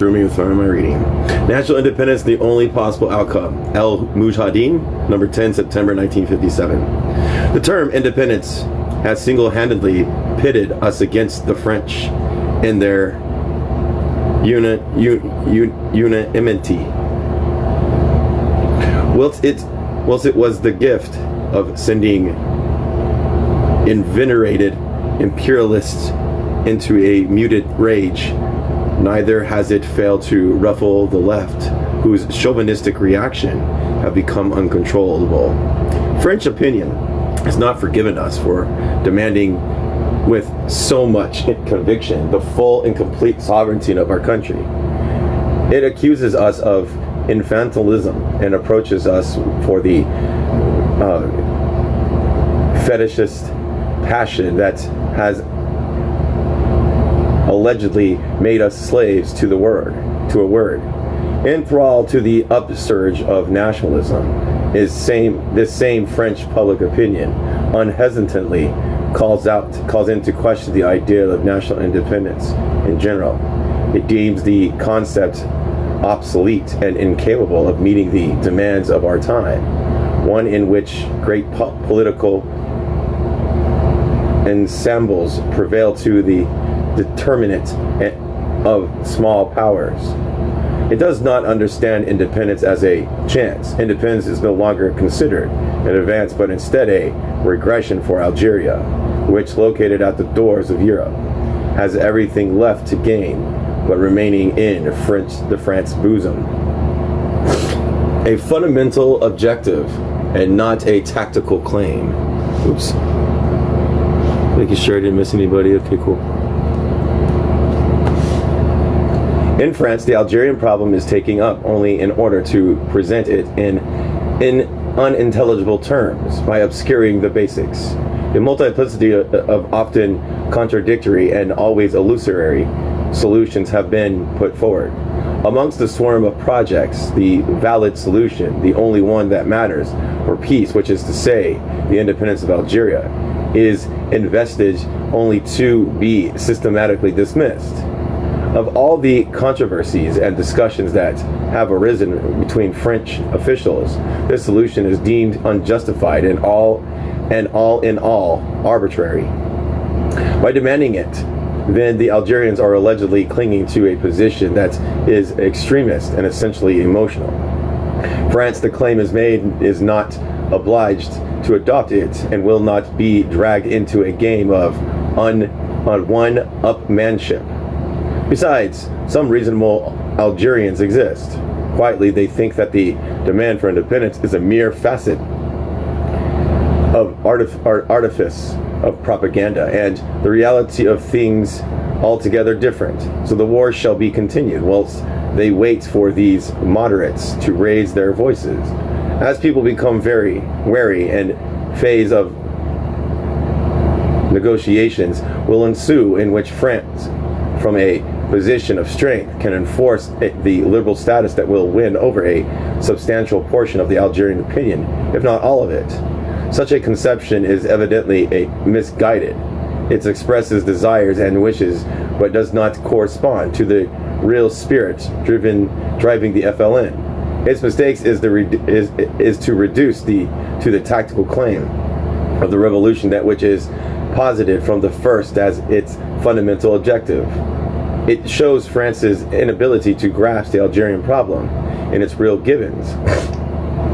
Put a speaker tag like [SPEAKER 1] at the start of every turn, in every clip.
[SPEAKER 1] threw me with my reading. National independence, the only possible outcome. El Mujahideen, number 10, September 1957. The term independence has single-handedly pitted us against the French in their unanimity. Whilst it was the gift of sending invenerated imperialists into a muted rage, neither has it failed to ruffle the left, whose chauvinistic reaction have become uncontrollable. French opinion has not forgiven us for demanding with so much conviction the full and complete sovereignty of our country. It accuses us of infantilism and approaches us for the fetishist passion that has allegedly made us slaves to a word. Enthralled to the upsurge of nationalism is this same French public opinion unhesitantly calls into question the idea of national independence in general. It deems the concept obsolete and incapable of meeting the demands of our time, one in which great political ensembles prevail to the determinant of small powers. It does not understand independence as a chance. Independence is no longer considered an advance, but instead a regression for Algeria, which, located at the doors of Europe, has everything left to gain, but remaining in the France bosom. A fundamental objective and not a tactical claim. Oops. Making sure I didn't miss anybody. Okay, cool. In France, the Algerian problem is taken up only in order to present it in unintelligible terms by obscuring the basics. The multiplicity of often contradictory and always illusory solutions have been put forward. Amongst the swarm of projects, the valid solution, the only one that matters for peace, which is to say, the independence of Algeria, is invested only to be systematically dismissed. Of all the controversies and discussions that have arisen between French officials, this solution is deemed unjustified and all in all arbitrary. By demanding it, then the Algerians are allegedly clinging to a position that is extremist and essentially emotional. France, the claim is made, is not obliged to adopt it and will not be dragged into a game of one-upmanship. Besides, some reasonable Algerians exist. Quietly, they think that the demand for independence is a mere facet of artifice of propaganda, and the reality of things altogether different. So the war shall be continued, whilst they wait for these moderates to raise their voices. As people become very wary, and phase of negotiations will ensue in which France, from a position of strength, can enforce the liberal status that will win over a substantial portion of the Algerian opinion, if not all of it. Such a conception is evidently misguided. It expresses desires and wishes, but does not correspond to the real spirit driving the FLN. Its mistakes is to reduce to the tactical claim of the revolution that which is posited from the first as its fundamental objective. It shows France's inability to grasp the Algerian problem in its real givens,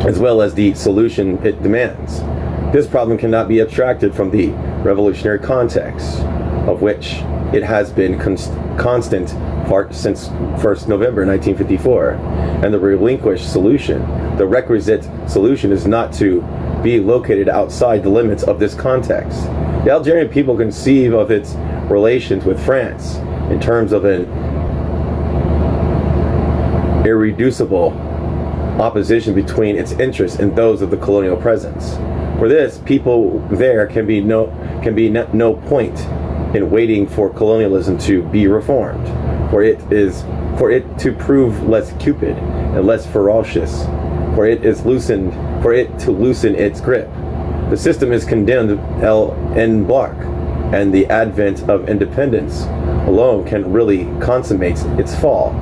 [SPEAKER 1] as well as the solution it demands. This problem cannot be abstracted from the revolutionary context, of which it has been constant part since 1st November 1954, and the relinquished solution, the requisite solution, is not to be located outside the limits of this context. The Algerian people conceive of its relations with France in terms of an irreducible opposition between its interests and those of the colonial presence. For this, people there can be no point in waiting for colonialism to be reformed, for it to prove less cupid and less ferocious, for it to loosen its grip. The system is condemned en bloc, and the advent of independence alone can really consummate its fall.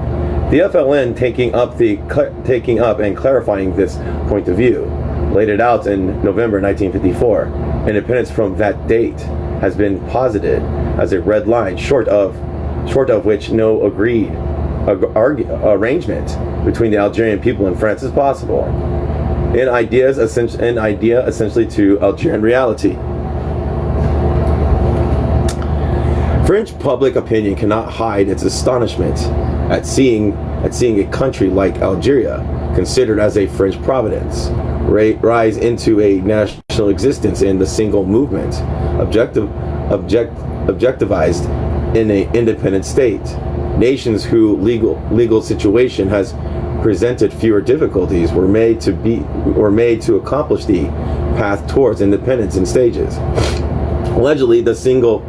[SPEAKER 1] The FLN taking up and clarifying this point of view, laid it out in November 1954. Independence from that date has been posited as a red line, short of which no agreed arrangement between the Algerian people and France is possible. An idea essentially to Algerian reality. French public opinion cannot hide its astonishment at seeing a country like Algeria, considered as a French province, rise into a national existence in the single movement, objectivized in an independent state. Nations whose legal situation has presented fewer difficulties were made to accomplish the path towards independence in stages. Allegedly, the single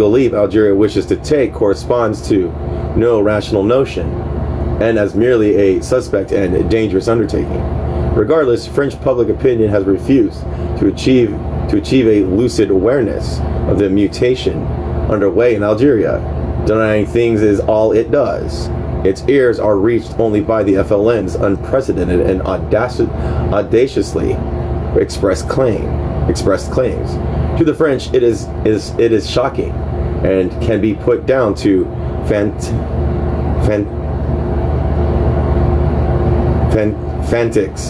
[SPEAKER 1] leap Algeria wishes to take corresponds to no rational notion, and as merely a suspect and dangerous undertaking. Regardless, French public opinion has refused to achieve a lucid awareness of the mutation underway in Algeria. Denying things is all it does. Its ears are reached only by the FLN's unprecedented and audaciously expressed claims. To the French, it is shocking and can be put down to fantics.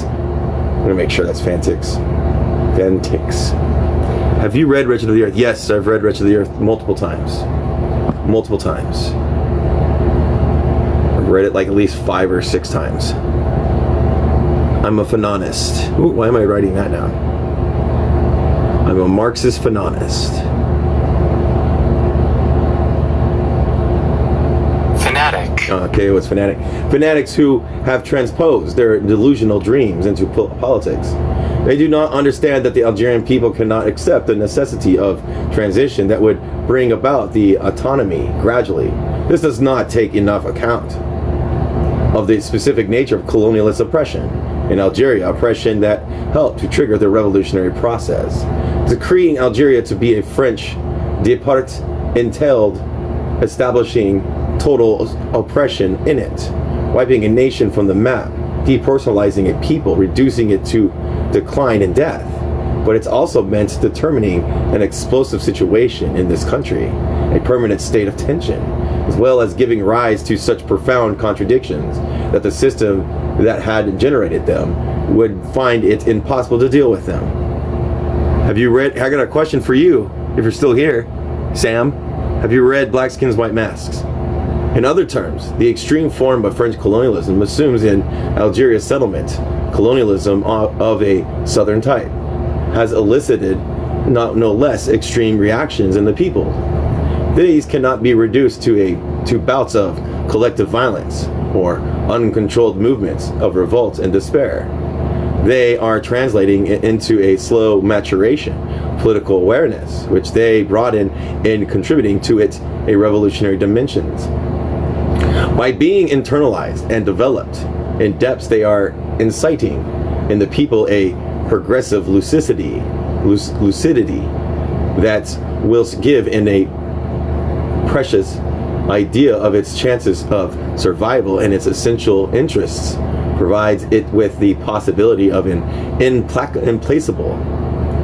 [SPEAKER 1] I'm going to make sure that's fantics. Have you read Wretched of the Earth? Yes, I've read Wretched of the Earth multiple times. I've read it like at least 5 or 6 times. I'm a fanonist. Ooh, why am I writing that down? I'm a Marxist fanonist.
[SPEAKER 2] Fanatic.
[SPEAKER 1] Okay, what's fanatic? Fanatics who have transposed their delusional dreams into politics. They do not understand that the Algerian people cannot accept the necessity of transition that would bring about the autonomy gradually. This does not take enough account of the specific nature of colonialist oppression in Algeria, oppression that helped to trigger the revolutionary process. Decreeing Algeria to be a French départ entailed establishing total oppression in it, wiping a nation from the map, depersonalizing a people, reducing it to decline and death. But it's also meant determining an explosive situation in this country, a permanent state of tension, as well as giving rise to such profound contradictions that the system that had generated them would find it impossible to deal with them. Have you read, I got a question for you, if you're still here, Sam. Have you read Black Skins, White Masks? In other terms, the extreme form of French colonialism assumes in Algeria's settlement colonialism of a southern type has elicited no less extreme reactions in the people. These cannot be reduced to bouts of collective violence or uncontrolled movements of revolt and despair. They are translating it into a slow maturation, political awareness, which they brought in contributing to it a revolutionary dimensions. By being internalized and developed in depths, they are inciting in the people a progressive lucidity that will give in a precious idea of its chances of survival and its essential interests, provides it with the possibility of an implacable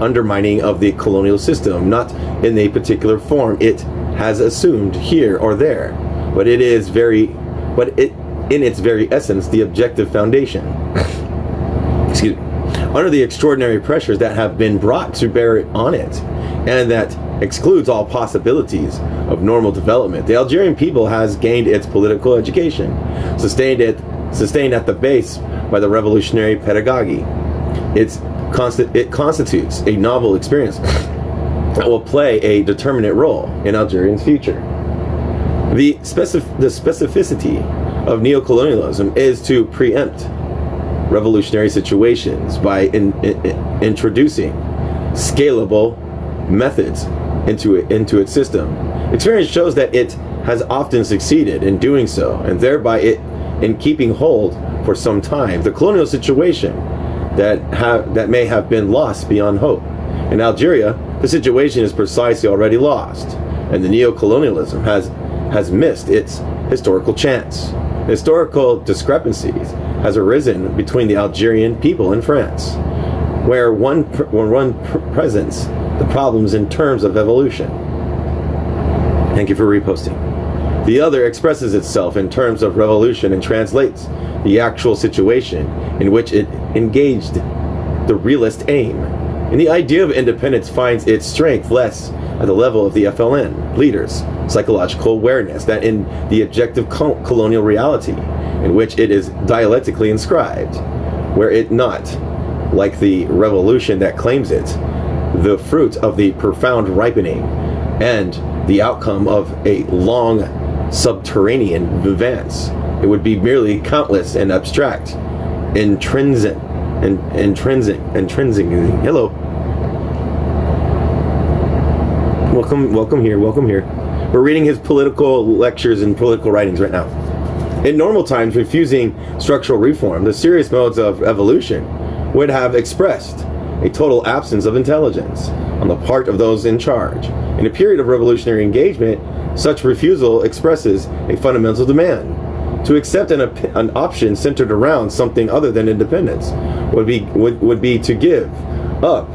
[SPEAKER 1] undermining of the colonial system, not in a particular form it has assumed here or there, but in its very essence, the objective foundation. Excuse me. Under the extraordinary pressures that have been brought to bear on it, and that excludes all possibilities of normal development, the Algerian people has gained its political education, sustained at the base by the revolutionary pedagogy. It constitutes a novel experience that will play a determinate role in Algerians' future. The specificity of neocolonialism is to preempt revolutionary situations by introducing scalable methods into its system. Experience shows that it has often succeeded in doing so, and thereby in keeping hold for some time the colonial situation that may have been lost beyond hope. In Algeria, the situation is precisely already lost, and the neocolonialism has missed its historical chance. Historical discrepancies has arisen between the Algerian people and France, where one presents the problems in terms of evolution. Thank you for reposting. The other expresses itself in terms of revolution and translates the actual situation in which it engaged the realist aim. And the idea of independence finds its strength less at the level of the FLN leaders' psychological awareness than in the objective colonial reality in which it is dialectically inscribed, where it not, like the revolution that claims it, the fruit of the profound ripening and the outcome of a long subterranean advance. It would be merely countless and abstract, intrinsic. Hello. Welcome here. We're reading his political lectures and political writings right now. In normal times, refusing structural reform, the serious modes of evolution would have expressed a total absence of intelligence on the part of those in charge. In a period of revolutionary engagement, such refusal expresses a fundamental demand. To accept an option centered around something other than independence would be to give up.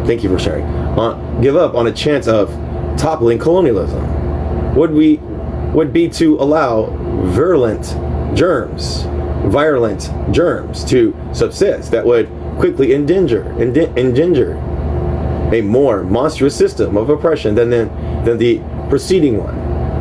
[SPEAKER 1] Thank you for sharing. Give up on a chance of toppling colonialism. Would be to allow virulent germs to subsist that would quickly engender a more monstrous system of oppression than the preceding one.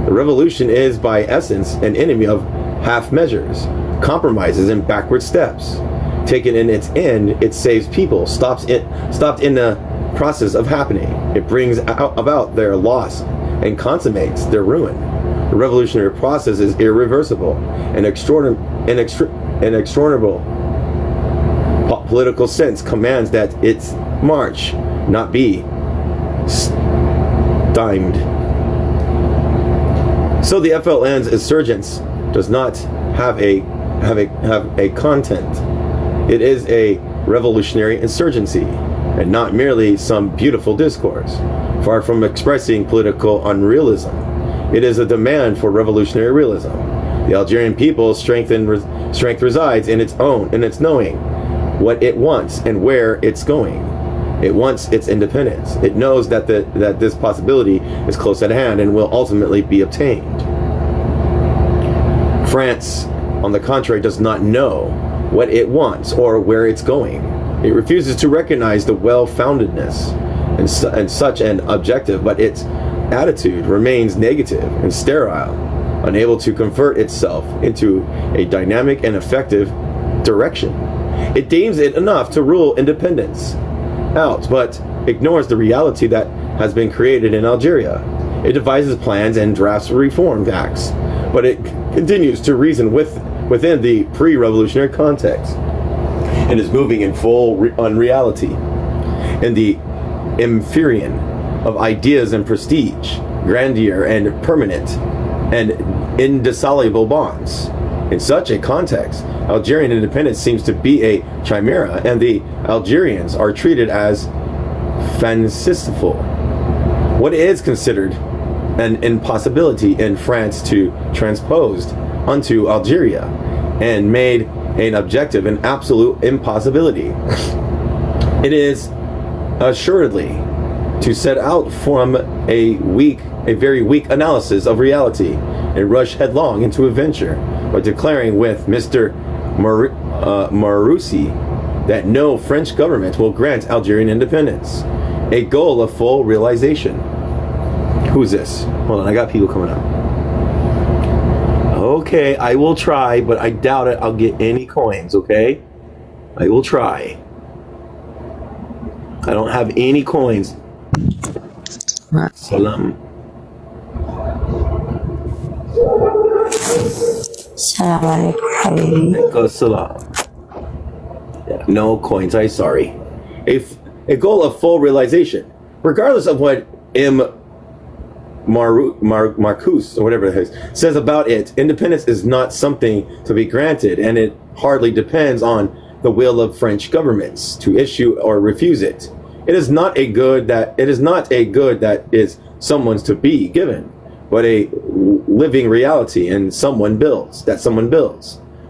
[SPEAKER 1] The revolution is by essence an enemy of half measures, compromises, and backward steps. Taken in its end, it saves people, stopped in the process of happening. It brings about their loss and consummates their ruin. The revolutionary process is irreversible and inexorable. Political sense commands that its march not be stymied. So the FLN's insurgence does not have a content. It is a revolutionary insurgency, and not merely some beautiful discourse. Far from expressing political unrealism, it is a demand for revolutionary realism. The Algerian people's strength resides in its knowing what it wants and where it's going. It wants its independence. It knows that this possibility is close at hand and will ultimately be obtained. France, on the contrary, does not know what it wants or where it's going. It refuses to recognize the well-foundedness and such an objective, but its attitude remains negative and sterile, unable to convert itself into a dynamic and effective direction. It deems it enough to rule independence out, but ignores the reality that has been created in Algeria. It devises plans and drafts reform acts, but it continues to reason within the pre-revolutionary context. It is moving in full unreality, in the empyrean of ideas and prestige, grandeur and permanent and indissoluble bonds. In such a context, Algerian independence seems to be a chimera, and the Algerians are treated as fanciful. What is considered an impossibility in France to transpose unto Algeria, and made an objective and absolute impossibility. It is assuredly to set out from a very weak analysis of reality and rush headlong into a venture by declaring with Mr. Maroussi that no French government will grant Algerian independence, a goal of full realization. Who's this? Hold on, I got people coming up. Okay, I will try, but I doubt it. I'll get any coins, okay? I will try. I don't have any coins. Salam.
[SPEAKER 2] Salam alaikum, habibi.
[SPEAKER 1] Salam. Yeah, no coins, I'm sorry. A goal of full realization. Regardless of what Marcus, or whatever it is, says about it, independence is not something to be granted, and it hardly depends on the will of French governments to issue or refuse it. It is not a good that is someone's to be given, but a living reality and someone builds.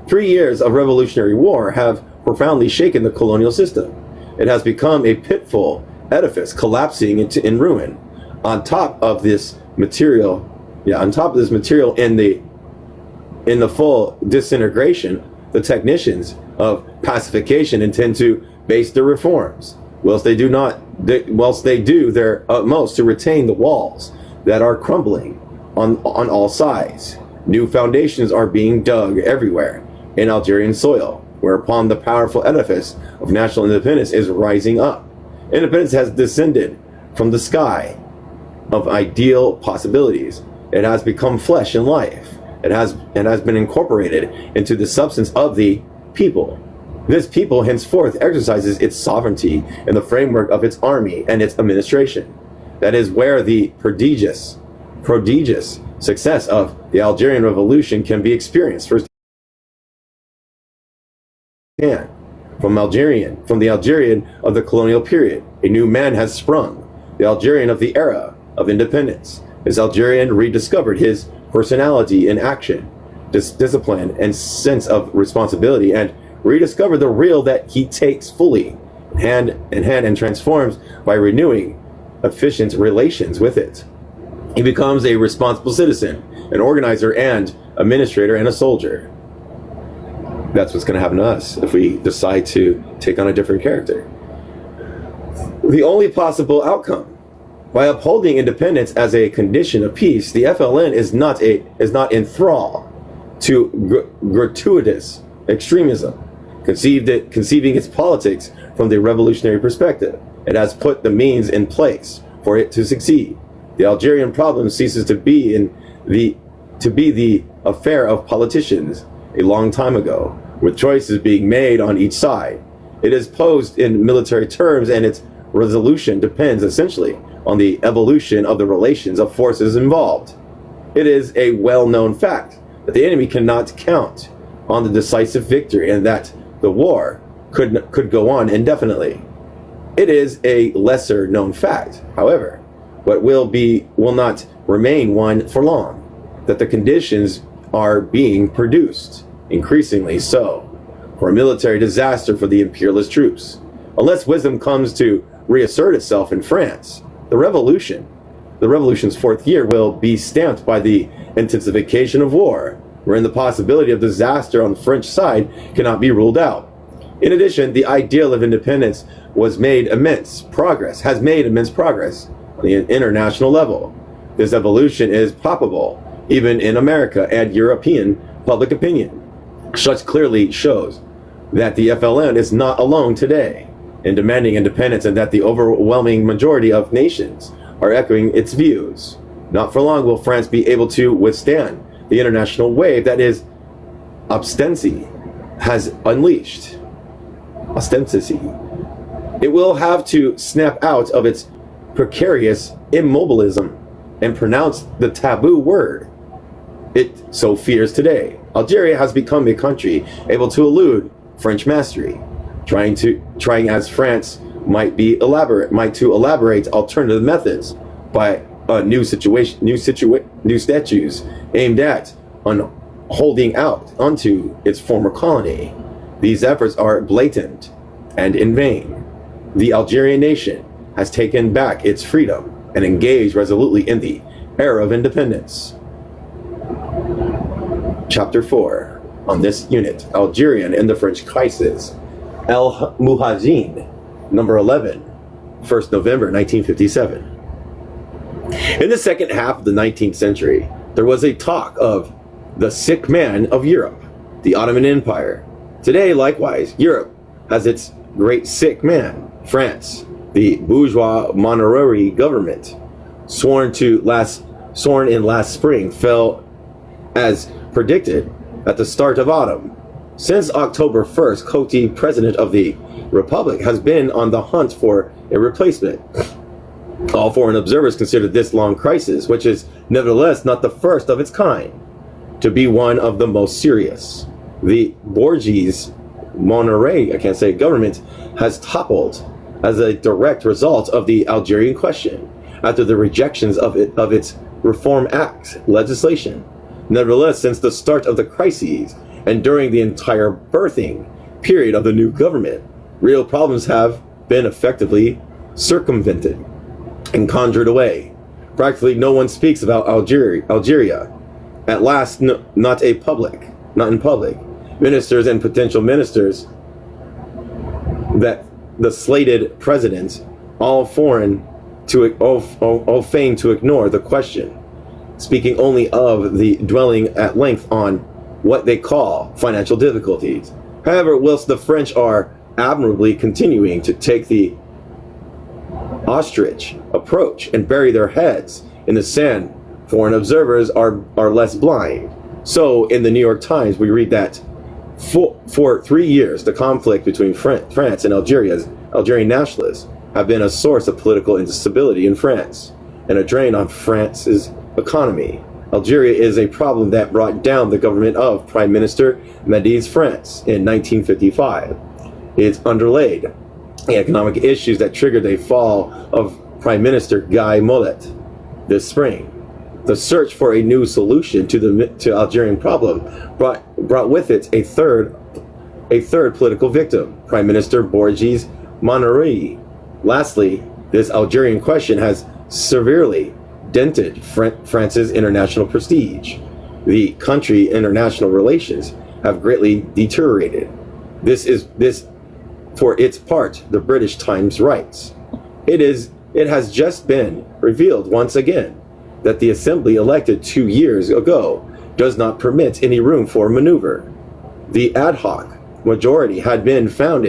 [SPEAKER 1] 3 years of revolutionary war have profoundly shaken the colonial system. It has become a pitiful edifice collapsing in ruin. On top of this material in the full disintegration, the technicians of pacification intend to base their reforms, whilst they do their utmost to retain the walls that are crumbling on all sides. New foundations are being dug everywhere in Algerian soil, whereupon the powerful edifice of national independence is rising up. Independence has descended from the sky of ideal possibilities. It has become flesh and life. It has been incorporated into the substance of the people. This people henceforth exercises its sovereignty in the framework of its army and its administration. That is where the prodigious success of the Algerian Revolution can be experienced firsthand. From the Algerian of the colonial period, a new man has sprung, the Algerian of the era of independence. This Algerian rediscovered his personality in action, discipline, and sense of responsibility, and rediscovered the real that he takes fully hand in hand and transforms by renewing efficient relations with it. He becomes a responsible citizen, an organizer and administrator, and a soldier. That's what's going to happen to us if we decide to take on a different character. The only possible outcome. By upholding independence as a condition of peace, the FLN is not in thrall to gratuitous extremism, conceiving its politics from the revolutionary perspective. It has put the means in place for it to succeed. The Algerian problem ceases to be the affair of politicians a long time ago, with choices being made on each side. It is posed in military terms, and its resolution depends essentially on the evolution of the relations of forces involved. It is a well-known fact that the enemy cannot count on the decisive victory and that the war could go on indefinitely. It is a lesser known fact, however, but will not remain one for long, that the conditions are being produced, increasingly so, for a military disaster for the imperialist troops. Unless wisdom comes to reassert itself in France, the revolution's fourth year will be stamped by the intensification of war, wherein the possibility of disaster on the French side cannot be ruled out. In addition, the ideal of independence has made immense progress on the international level. This evolution is palpable even in America and European public opinion. Such clearly shows that the FLN is not alone today in demanding independence, and that the overwhelming majority of nations are echoing its views. Not for long will France be able to withstand the international wave that is obstinacy has unleashed. It will have to snap out of its precarious immobilism and pronounce the taboo word it so fears today. Algeria has become a country able to elude French mastery, trying as France might to elaborate alternative methods by new statutes aimed at holding out onto its former colony. These efforts are blatant and in vain. The Algerian nation has taken back its freedom and engaged resolutely in the era of independence. Chapter 4. On this unit, Algerian and the French crisis. El Muhajin, number 11, 1st November 1957. In the second half of the 19th century, there was a talk of the sick man of Europe, the Ottoman Empire. Today, likewise, Europe has its great sick man, France, the bourgeois monarchy government, sworn in last spring, fell as predicted at the start of autumn. Since October 1st, Coty, president of the Republic, has been on the hunt for a replacement. All foreign observers consider this long crisis, which is nevertheless not the first of its kind, to be one of the most serious. The bourgeois monarchy, government has toppled as a direct result of the Algerian question, after the rejections of its Reform Act legislation. Nevertheless, since the start of the crises and during the entire birthing period of the new government, real problems have been effectively circumvented and conjured away. Practically no one speaks about Algeria. At last, not in public. Ministers and potential ministers, that the slated presidents, all feigned to ignore the question, speaking only of the dwelling at length on what they call financial difficulties. However, whilst the French are admirably continuing to take the ostrich approach and bury their heads in the sand, foreign observers are less blind. So in the New York Times, we read that for 3 years, the conflict between France and Algerian nationalists have been a source of political instability in France and a drain on France's economy. Algeria is a problem that brought down the government of Prime Minister Mehdi's France in 1955. It's underlaid the economic issues that triggered the fall of Prime Minister Guy Mollet this spring. The search for a new solution to Algerian problem brought with it a third political victim, Prime Minister Bourgis Monnery. Lastly, this Algerian question has severely dented France's international prestige. The country's international relations have greatly deteriorated. This, for its part, the British Times writes. It has just been revealed once again that the assembly elected 2 years ago does not permit any room for maneuver. The ad hoc majority had been found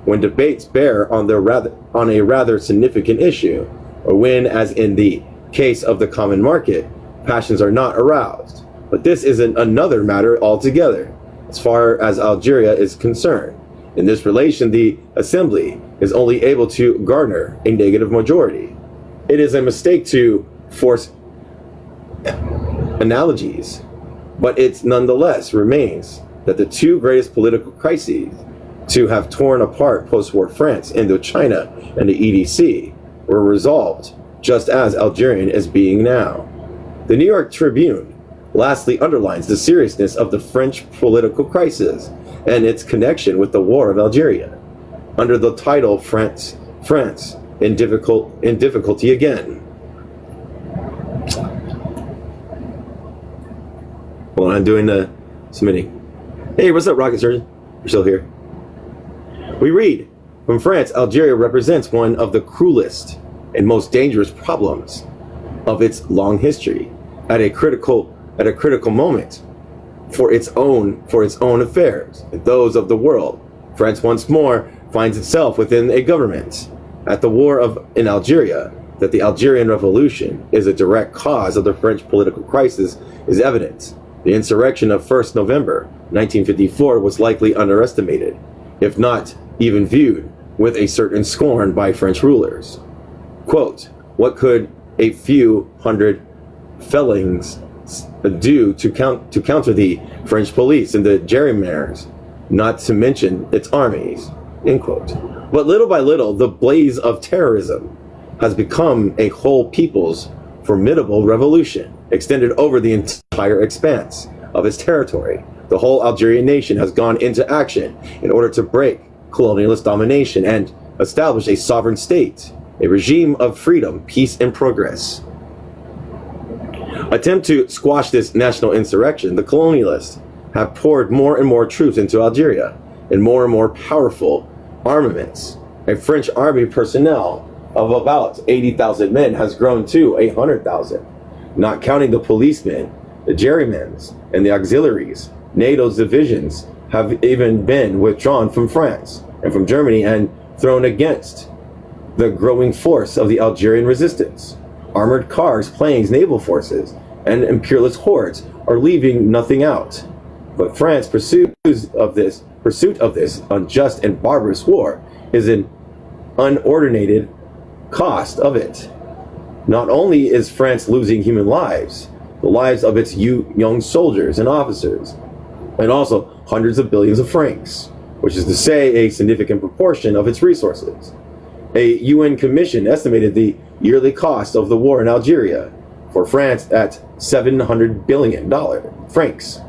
[SPEAKER 1] when debates bear on a rather significant issue, or when, as in the case of the common market, passions are not aroused. But this is another matter altogether, as far as Algeria is concerned. In this relation, the Assembly is only able to garner a negative majority. It is a mistake to force analogies, but it nonetheless remains that the two greatest political crises to have torn apart post-war France, Indochina, and the EDC were resolved just as Algerian is being now. The New York Tribune lastly underlines the seriousness of the French political crisis and its connection with the War of Algeria, under the title France in difficulty again. Well, I'm doing the submitting. Hey, what's up, Rocket Surgeon? You're still here. We read, from France, Algeria represents one of the cruelest and most dangerous problems of its long history. At a critical moment for its own affairs and those of the world, France once more finds itself within a government. At the war in Algeria, that the Algerian Revolution is a direct cause of the French political crisis is evident. The insurrection of 1st November 1954 was likely underestimated, if not even viewed with a certain scorn by French rulers. Quote, what could a few hundred felons do to counter the French police and the gerrymanders, not to mention its armies, end quote. But little by little, the blaze of terrorism has become a whole people's formidable revolution, extended over the entire expanse of its territory. The whole Algerian nation has gone into action in order to break colonialist domination and establish a sovereign state, a regime of freedom, peace, and progress. Attempt to squash this national insurrection, the colonialists have poured more and more troops into Algeria and more powerful armaments. A French army personnel of about 80,000 men has grown to 100,000, not counting the policemen, the gerrymans, and the auxiliaries. NATO's divisions have even been withdrawn from France and from Germany and thrown against the growing force of the Algerian resistance. Armored cars, planes, naval forces, and imperialist hordes are leaving nothing out. But France's pursuit of this unjust and barbarous war is an unordinated cost of it. Not only is France losing human lives, the lives of its young soldiers and officers, and also hundreds of billions of francs, which is to say a significant proportion of its resources. A UN commission estimated the yearly cost of the war in Algeria for France at $700 billion francs.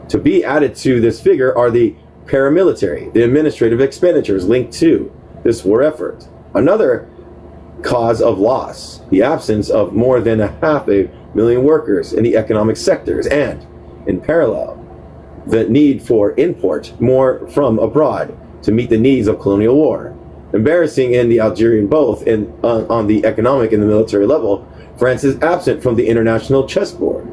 [SPEAKER 1] To be added to this figure are the paramilitary, the administrative expenditures linked to this war effort. Another cause of loss, the absence of more than 500,000 workers in the economic sectors, and, in parallel, the need for import more from abroad to meet the needs of colonial war. Embarrassing in the Algerian both on the economic and the military level, France is absent from the international chessboard.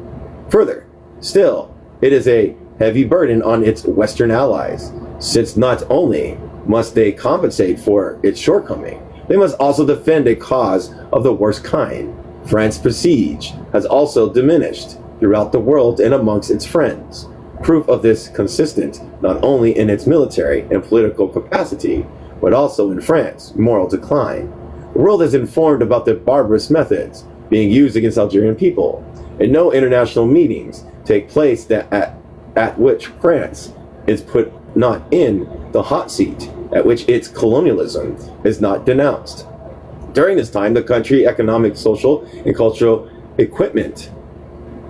[SPEAKER 1] Further, still, it is a heavy burden on its Western allies, since not only must they compensate for its shortcoming, they must also defend a cause of the worst kind. France's prestige has also diminished throughout the world and amongst its friends. Proof of this consistent not only in its military and political capacity, but also in France's moral decline. The world is informed about the barbarous methods being used against Algerian people, and no international meetings take place at which France is put not in the hot seat, at which its colonialism is not denounced. During this time, the country's economic, social, and cultural equipment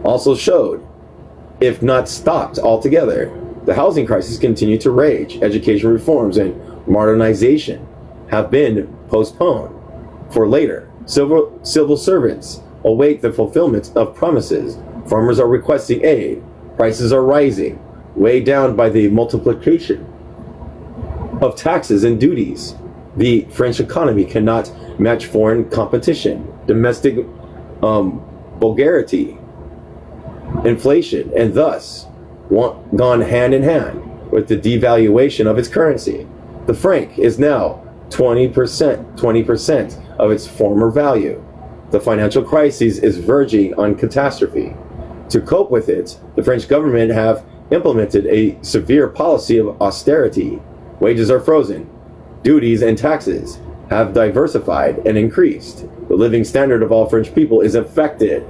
[SPEAKER 1] also showed, if not stopped altogether. The housing crisis continued to rage. Education reforms and modernization have been postponed for later. Civil servants await the fulfillment of promises. Farmers are requesting aid. Prices are rising, weighed down by the multiplication of taxes and duties. The French economy cannot match foreign competition, domestic vulgarity, inflation, and thus gone hand in hand with the devaluation of its currency. The franc is now 20% of its former value. The financial crisis is verging on catastrophe. To cope with it, the French government have implemented a severe policy of austerity. Wages are frozen. Duties and taxes have diversified and increased. The living standard of all French people is affected.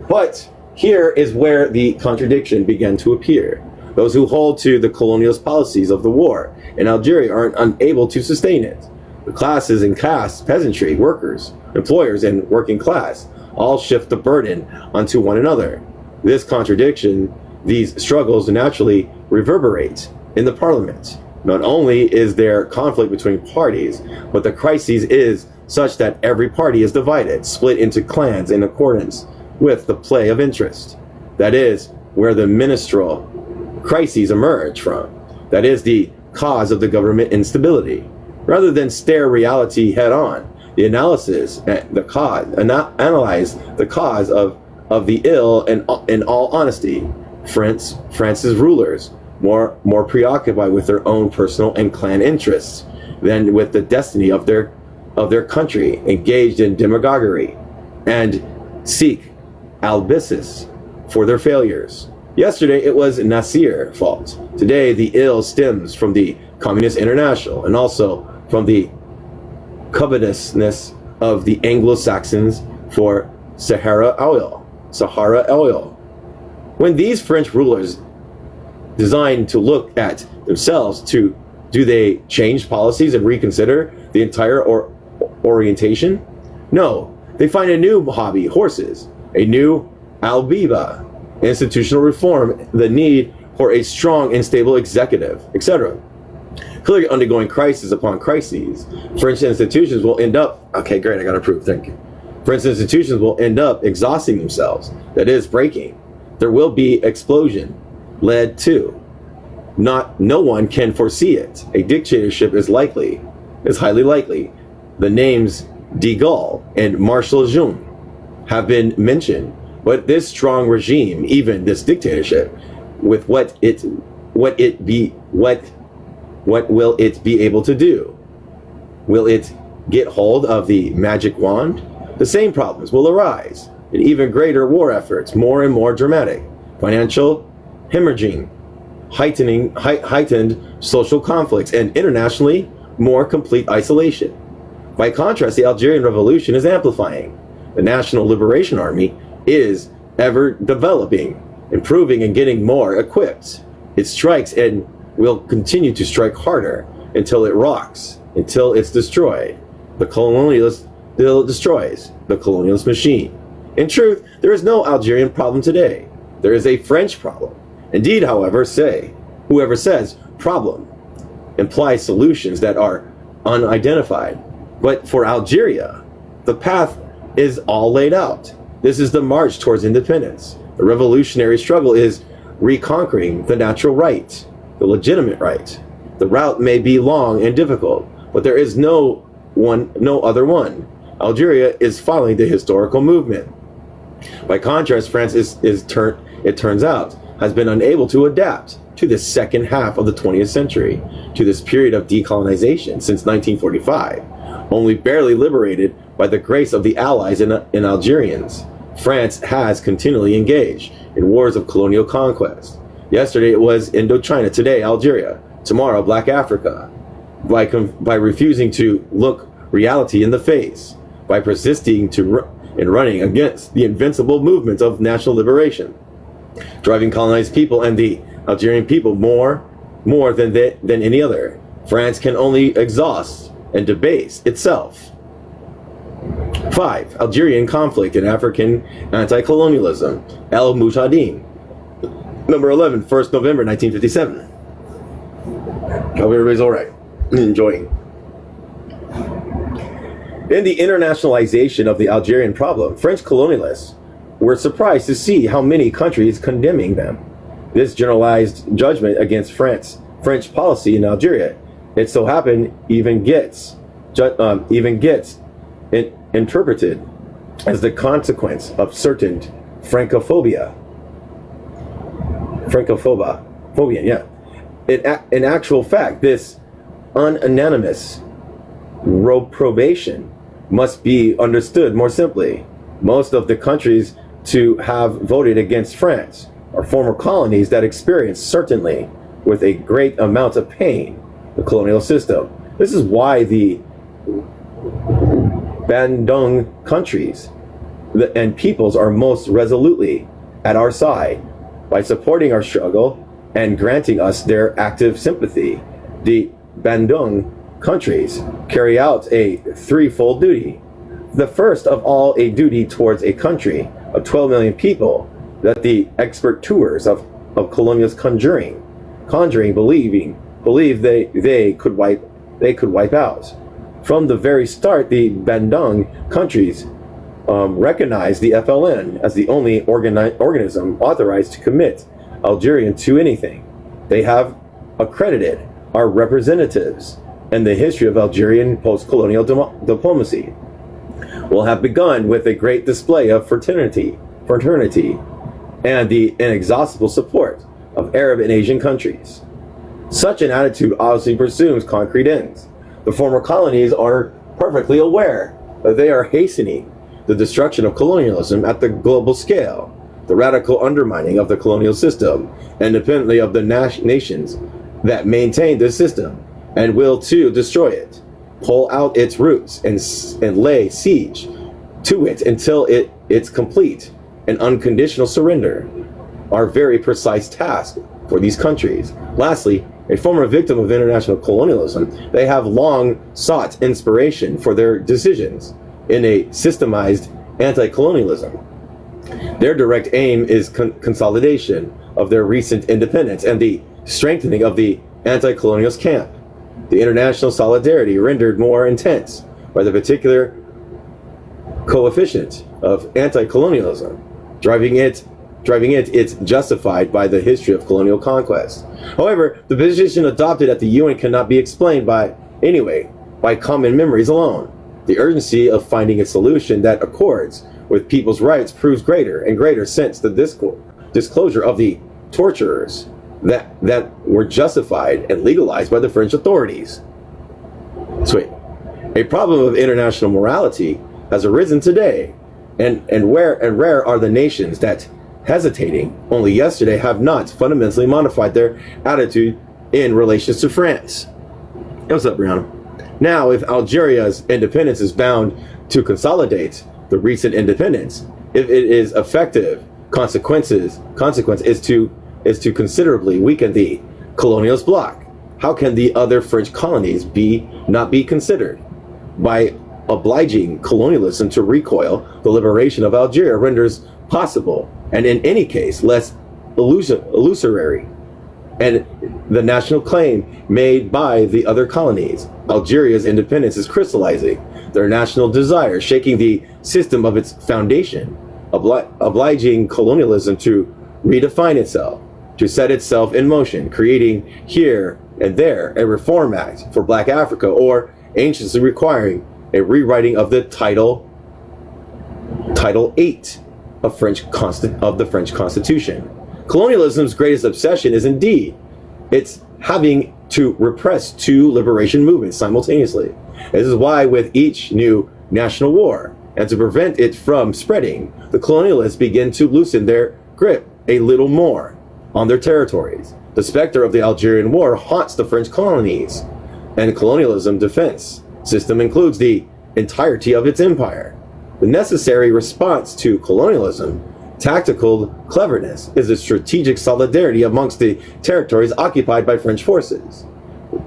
[SPEAKER 1] But here is where the contradiction began to appear. Those who hold to the colonialist policies of the war in Algeria are unable to sustain it. The classes and castes, peasantry, workers, employers, and working class all shift the burden onto one another. This contradiction, these struggles naturally reverberate in the parliament. Not only is there conflict between parties, but the crisis is such that every party is divided, split into clans in accordance with the play of interest. That is where the ministerial crises emerge from. That is the cause of the government instability. Rather than stare reality head on, the analyze the cause of the ill, and in all honesty, France's rulers more preoccupied with their own personal and clan interests than with the destiny of their country, engaged in demagoguery and seek alibis for their failures. Yesterday it was Nasser's fault. Today the ill stems from the Communist International and also from the covetousness of the Anglo-Saxons for Sahara oil. When these French rulers designed to look at themselves, do they change policies and reconsider the entire orientation? No, they find a new hobby, horses, a new albiba, institutional reform, the need for a strong and stable executive, etc. Clearly undergoing crisis upon crises, French institutions will end up, okay, great, I got approved, thank you. French institutions will end up exhausting themselves, that is, breaking. There will be explosion, led to. No one can foresee it. A dictatorship is highly likely. The names de Gaulle and Marshal Junge have been mentioned, but this strong regime, even this dictatorship, with what will it be able to do? Will it get hold of the magic wand? The same problems will arise, and even greater war efforts, more and more dramatic, financial hemorrhaging, heightened social conflicts, and internationally more complete isolation. By contrast, the Algerian Revolution is amplifying. The National Liberation Army is ever developing, improving, and getting more equipped. It strikes and will continue to strike harder until it rocks, until it's destroyed. The colonialist still destroys the colonialist machine. In truth, there is no Algerian problem today. There is a French problem. Indeed, however, whoever says problem implies solutions that are unidentified. But for Algeria, the path is all laid out. This is the march towards independence. The revolutionary struggle is reconquering the natural right, the legitimate right. The route may be long and difficult, but there is no other one. Algeria is following the historical movement. By contrast, France it turns out, has been unable to adapt to the second half of the 20th century, to this period of decolonization since 1945, only barely liberated by the grace of the Allies and Algerians. France has continually engaged in wars of colonial conquest. Yesterday it was Indochina, today Algeria, tomorrow Black Africa. By refusing to look reality in the face, by persisting in running against the invincible movement of national liberation, driving colonized people and the Algerian people more than any other. France can only exhaust and debase itself. 5. Algerian conflict and African anti-colonialism. El Mutadin. Number 11, 1st November 1957. Hope everybody's alright. Enjoying. In the internationalization of the Algerian problem, French colonialists were surprised to see how many countries condemning them. This generalized judgment against French policy in Algeria, it so happened, even gets interpreted as the consequence of certain Francophobia, yeah. In actual fact, this unanimous reprobation must be understood more simply. Most of the countries to have voted against France are former colonies that experienced, certainly with a great amount of pain, the colonial system. This is why the Bandung countries and peoples are most resolutely at our side by supporting our struggle and granting us their active sympathy. The Bandung countries carry out a threefold duty. The first of all, a duty towards a country of 12 million people that the expert tours of colonialists conjuring believe they could wipe out. From the very start, the Bandung countries recognized the FLN as the only organism authorized to commit Algerian to anything. They have accredited our representatives, and the history of Algerian post-colonial diplomacy will have begun with a great display of fraternity, and the inexhaustible support of Arab and Asian countries. Such an attitude obviously presumes concrete ends. The former colonies are perfectly aware that they are hastening the destruction of colonialism at the global scale, the radical undermining of the colonial system, independently of the nations that maintain this system, and will too destroy it, pull out its roots, and lay siege to it until its complete and unconditional surrender are very precise tasks for these countries. Lastly, a former victim of international colonialism, they have long sought inspiration for their decisions in a systemized anti-colonialism. Their direct aim is consolidation of their recent independence and the strengthening of the anti-colonialist camp. The international solidarity rendered more intense by the particular coefficient of anti-colonialism, driving it it's justified by the history of colonial conquest. However, the position adopted at the UN cannot be explained by common memories alone. The urgency of finding a solution that accords with people's rights proves greater and greater since the disclosure of the torturers that were justified and legalized by the French authorities. Sweet. A problem of international morality has arisen today, and rare are the nations that, hesitating only yesterday, have not fundamentally modified their attitude in relations to France. What's up, Brianna? Now, if Algeria's independence is bound to consolidate the recent independence, if it is effective, consequence is to considerably weaken the colonialist bloc. How can the other French colonies not be considered? By obliging colonialism to recoil the liberation of Algeria renders possible, and in any case less illusory, and the national claim made by the other colonies. Algeria's independence is crystallizing their national desire, shaking the system of its foundation, obliging colonialism to redefine itself, to set itself in motion, creating here and there a reform act for Black Africa, or anciently requiring a rewriting of the Title 8 of the French Constitution. Colonialism's greatest obsession is indeed its having to repress two liberation movements simultaneously. This is why with each new national war, and to prevent it from spreading, the colonialists begin to loosen their grip a little more on their territories. The specter of the Algerian War haunts the French colonies, and colonialism defense system includes the entirety of its empire. The necessary response to colonialism, tactical cleverness, is a strategic solidarity amongst the territories occupied by French forces.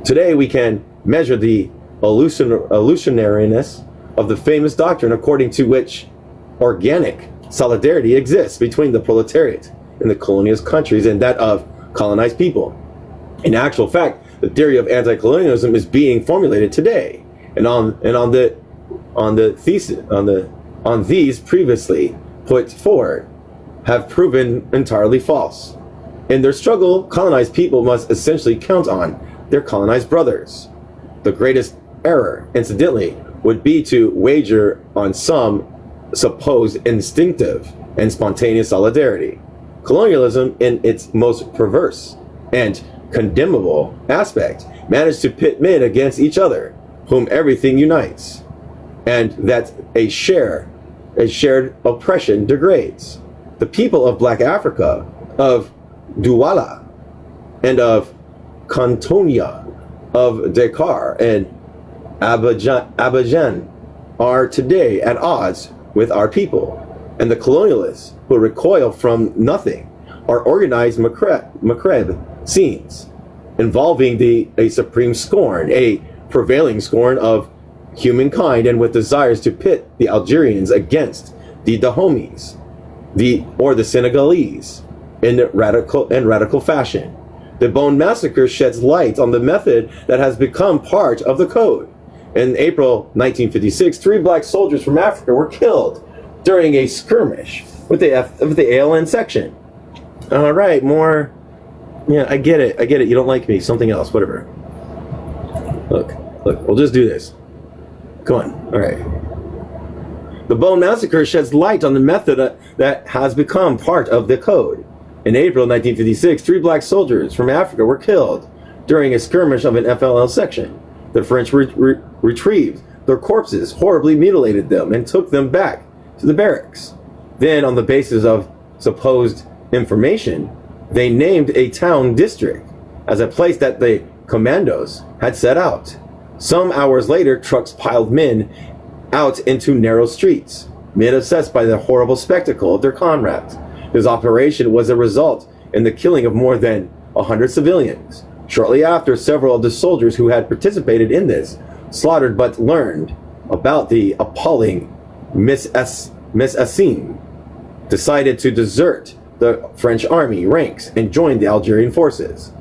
[SPEAKER 1] Today we can measure the illusionariness of the famous doctrine according to which organic solidarity exists between the proletariat in the colonialist countries and that of colonized people. In actual fact, the theory of anti-colonialism is being formulated today, and on these previously put forward have proven entirely false. In their struggle, colonized people must essentially count on their colonized brothers. The greatest error, incidentally, would be to wager on some supposed instinctive and spontaneous solidarity. Colonialism, in its most perverse and condemnable aspect, managed to pit men against each other, whom everything unites, and that a shared oppression degrades. The people of Black Africa, of Douala, and of Kantonia, of Dakar and Abidjan are today at odds with our people, and the colonialists who recoil from nothing are organized Maghreb scenes involving a supreme scorn, a prevailing scorn of humankind, and with desires to pit the Algerians against the Dahomis, or the Senegalese in radical fashion. The Bone Massacre sheds light on the method that has become part of the code. In April 1956, 3 black soldiers from Africa were killed during a skirmish with the ALN section. All right, more. Yeah, I get it. You don't like me. Something else, whatever. Look, we'll just do this. Come on. All right. The Bone Massacre sheds light on the method that has become part of the code. In April 1956, 3 black soldiers from Africa were killed during a skirmish of an FLL section. The French retrieved their corpses, horribly mutilated them, and took them back to the barracks. Then, on the basis of supposed information, they named a town district as a place that the commandos had set out. Some hours later, trucks piled men out into narrow streets, men obsessed by the horrible spectacle of their comrades. This operation was a result in the killing of more than 100 civilians. Shortly after, several of the soldiers who had participated in this slaughtered but learned about the appalling Assine decided to desert the French army ranks and join the Algerian forces.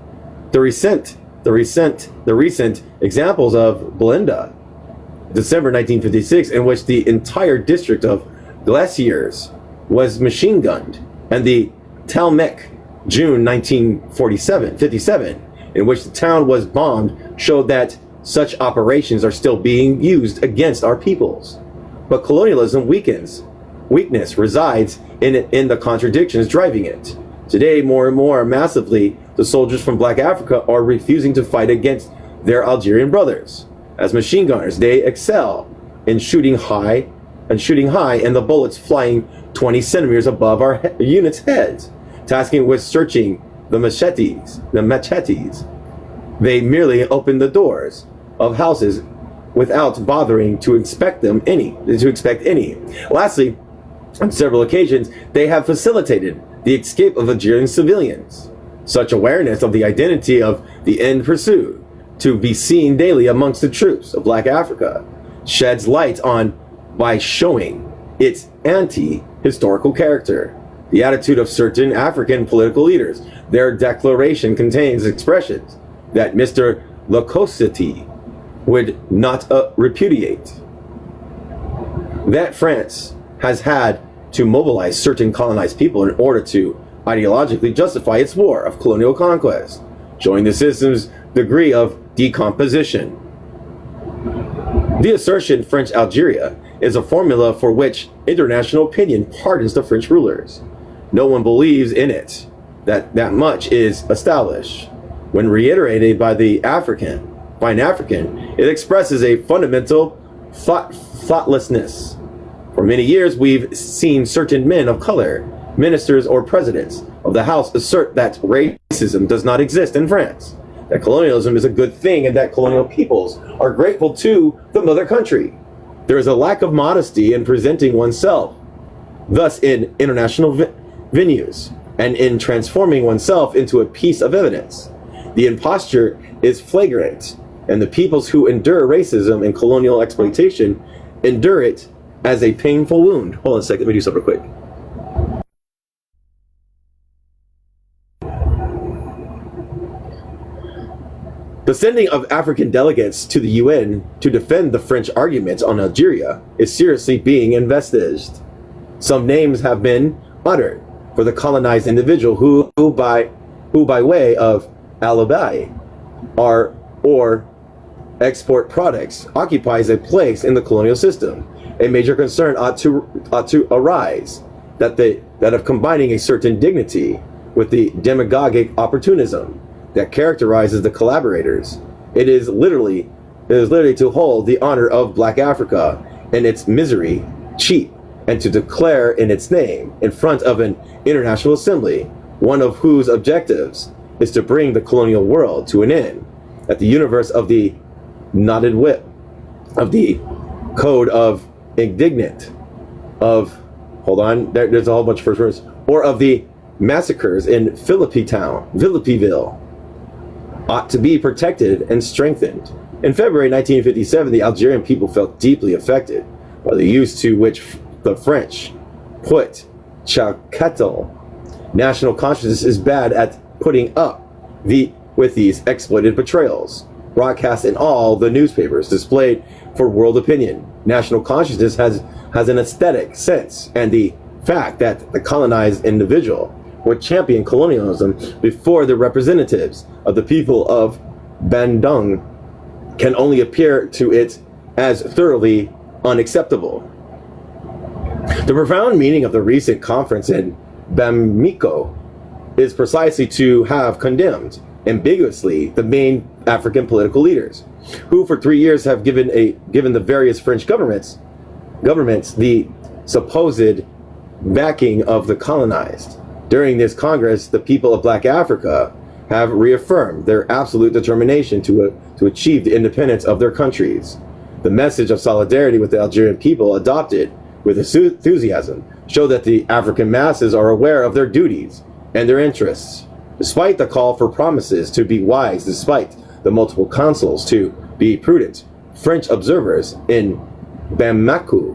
[SPEAKER 1] The recent examples of Belinda, December 1956, in which the entire district of Glaciers was machine gunned, and the Talmec, June 1957, in which the town was bombed, showed that such operations are still being used against our peoples. But colonialism weakness resides in the contradictions driving it. Today, more and more massively, the soldiers from Black Africa are refusing to fight against their Algerian brothers. As machine gunners, they excel in shooting high, and the bullets flying 20 centimeters above our units' heads, tasking with searching the machetes. They merely open the doors of houses without bothering to expect any. Lastly, on several occasions, they have facilitated the escape of Algerian civilians. Such awareness of the identity of the end pursued to be seen daily amongst the troops of Black Africa sheds light on by showing its anti-historical character. The attitude of certain African political leaders. Their declaration contains expressions that Mr. Locosity would not repudiate. That France has had to mobilize certain colonized people in order to ideologically justify its war of colonial conquest, showing the system's degree of decomposition. The assertion French Algeria is a formula for which international opinion pardons the French rulers. No one believes in it. That much is established. When reiterated by an African, it expresses a fundamental thoughtlessness. For many years, we've seen certain men of color, ministers or presidents of the House assert that racism does not exist in France, that colonialism is a good thing, and that colonial peoples are grateful to the mother country. There is a lack of modesty in presenting oneself, thus in international venues, and in transforming oneself into a piece of evidence. The imposture is flagrant, and the peoples who endure racism and colonial exploitation endure it as a painful wound. Hold on a second, let me do something real quick. The sending of African delegates to the UN to defend the French arguments on Algeria is seriously being investigated. Some names have been uttered for the colonized individual who by way of alibi or export products occupies a place in the colonial system. A major concern ought to arise that of combining a certain dignity with the demagogic opportunism that characterizes the collaborators. It is literally to hold the honor of Black Africa and its misery cheap, and to declare in its name in front of an international assembly, one of whose objectives is to bring the colonial world to an end, that the universe of the knotted whip, of the code of indignant, of, hold on, there's a whole bunch of first words, or of the massacres in Philippeville, ought to be protected and strengthened. In February 1957, the Algerian people felt deeply affected by the use to which the French put Chakatel. National consciousness is bad at putting up with these exploited betrayals, broadcast in all the newspapers, displayed for world opinion. National consciousness has an aesthetic sense, and the fact that the colonized individual would champion colonialism before the representatives of the people of Bandung can only appear to it as thoroughly unacceptable. The profound meaning of the recent conference in Bamako is precisely to have condemned ambiguously the main African political leaders, who for 3 years have given the various French governments the supposed backing of the colonized. During this Congress, the people of Black Africa have reaffirmed their absolute determination to achieve the independence of their countries. The message of solidarity with the Algerian people, adopted with enthusiasm, show that the African masses are aware of their duties and their interests. Despite the call for promises to be wise, despite the multiple counsels to be prudent, French observers in Bamako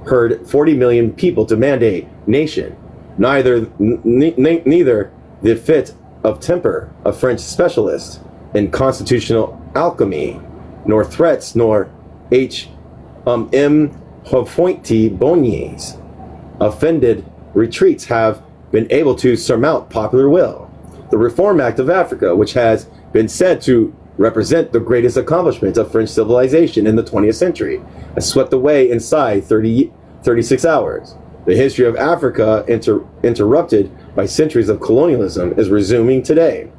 [SPEAKER 1] heard 40 million people demand a nation. Neither the fit of temper of French specialists in constitutional alchemy, nor threats, nor M. Hofointy-Bonnier's offended retreats have been able to surmount popular will. The Reform Act of Africa, which has been said to represent the greatest accomplishment of French civilization in the 20th century, has swept away inside 36 hours. The history of Africa, interrupted by centuries of colonialism, is resuming today.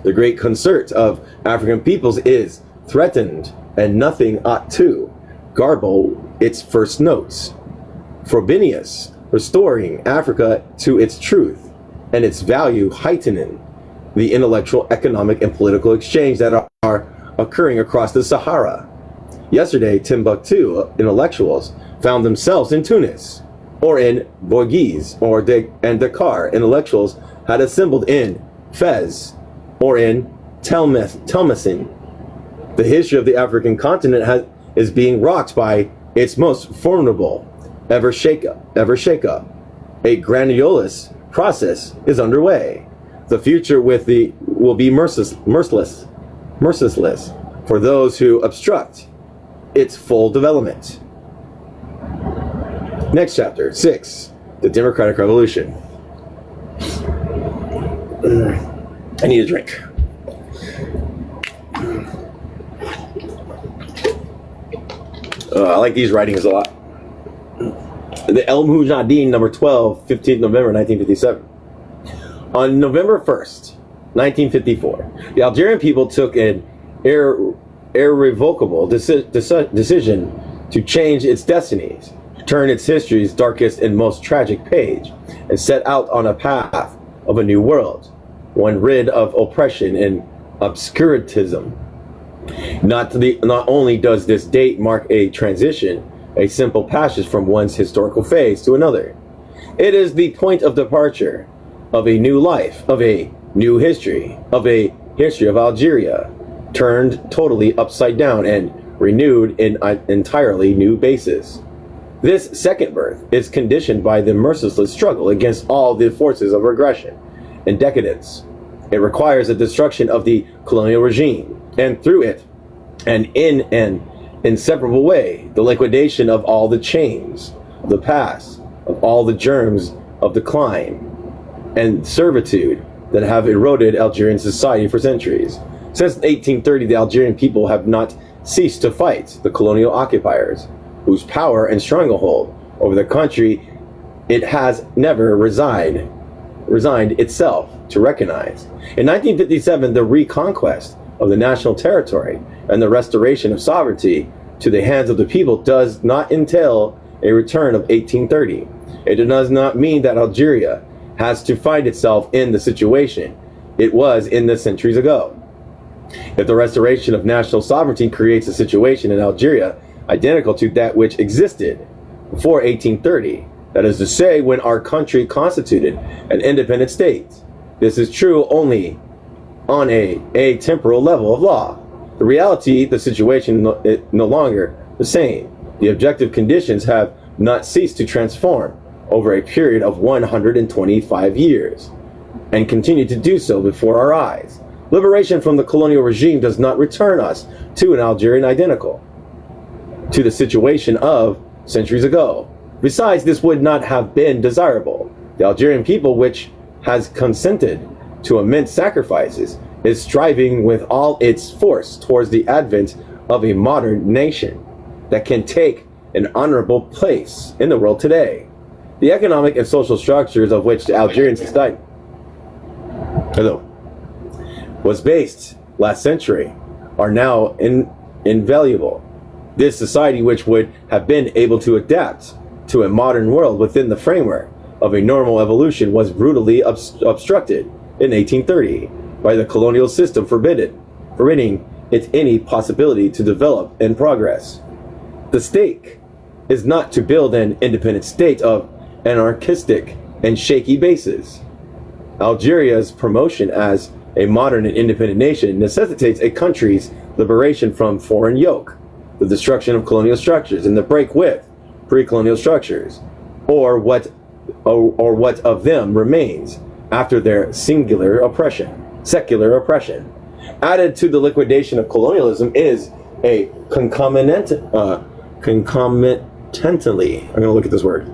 [SPEAKER 1] The great concert of African peoples is threatened, and nothing ought to garble its first notes. Frobenius, restoring Africa to its truth and its value, heightening the intellectual, economic, and political exchange that are occurring across the Sahara. Yesterday, Timbuktu intellectuals found themselves in Tunis, or in Bourges, and Dakar intellectuals had assembled in Fez, or in Telmacin. The history of the African continent is being rocked by its most formidable ever shake up. A grandiose process is underway. The future will be merciless for those who obstruct its full development. Next chapter, 6, the Democratic Revolution. I need a drink. I like these writings a lot. The El Mujahideen, number 12, 15th November 1957. On November 1st, 1954, the Algerian people took an irrevocable decision to change its destinies, turn its history's darkest and most tragic page, and set out on a path of a new world, one rid of oppression and obscurantism. Not only does this date mark a transition, a simple passage from one's historical phase to another, it is the point of departure of a new life, of a new history, of a history of Algeria, turned totally upside down and renewed in an entirely new basis. This second birth is conditioned by the merciless struggle against all the forces of regression and decadence. It requires the destruction of the colonial regime, and through it, and in an inseparable way, the liquidation of all the chains of the past, of all the germs of decline and servitude that have eroded Algerian society for centuries. Since 1830, the Algerian people have not ceased to fight the colonial occupiers, whose power and stranglehold over the country it has never resigned itself to recognize. In 1957, the reconquest of the national territory and the restoration of sovereignty to the hands of the people does not entail a return of 1830. It does not mean that Algeria has to find itself in the situation it was in the centuries ago. If the restoration of national sovereignty creates a situation in Algeria identical to that which existed before 1830, that is to say, when our country constituted an independent state, this is true only on a temporal level of law. The reality, the situation no longer the same. The objective conditions have not ceased to transform over a period of 125 years and continue to do so before our eyes. Liberation from the colonial regime does not return us to an Algerian identical to the situation of centuries ago. Besides, this would not have been desirable. The Algerian people, which has consented to immense sacrifices, is striving with all its force towards the advent of a modern nation that can take an honorable place in the world today. The economic and social structures of which the Algerian society was based last century are now invaluable. This society, which would have been able to adapt to a modern world within the framework of a normal evolution, was brutally obstructed in 1830 by the colonial system, forbidding it any possibility to develop and progress. The stake is not to build an independent state of anarchistic and shaky basis. Algeria's promotion as a modern and independent nation necessitates a country's liberation from foreign yoke, the destruction of colonial structures, and the break with pre-colonial structures, or what of them remains after their secular oppression. Added to the liquidation of colonialism is a concomitantly, I'm going to look at this word.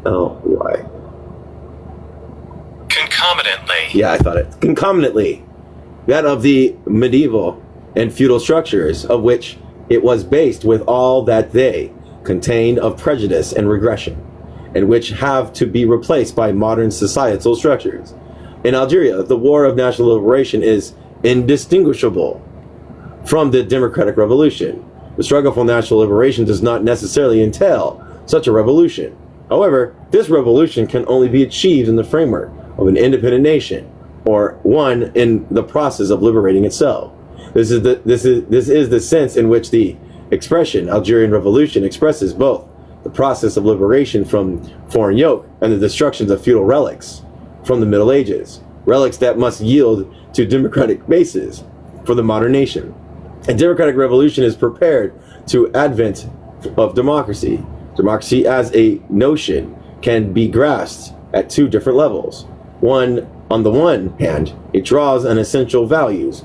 [SPEAKER 1] Hello. CONCOMITANTLY.
[SPEAKER 3] Concomitantly.
[SPEAKER 1] Yeah, I thought it. Concomitantly. That of the medieval and feudal structures of which it was based, with all that they contained of prejudice and regression, and which have to be replaced by modern societal structures. In Algeria, the War of National Liberation is indistinguishable from the Democratic Revolution. The struggle for national liberation does not necessarily entail such a revolution. However, this revolution can only be achieved in the framework of an independent nation, or one in the process of liberating itself. This is the sense in which the expression Algerian Revolution expresses both the process of liberation from foreign yoke and the destructions of feudal relics from the Middle Ages, relics that must yield to democratic bases for the modern nation. A democratic revolution is prepared to advent of democracy. Democracy as a notion can be grasped at two different levels. On the one hand, it draws on essential values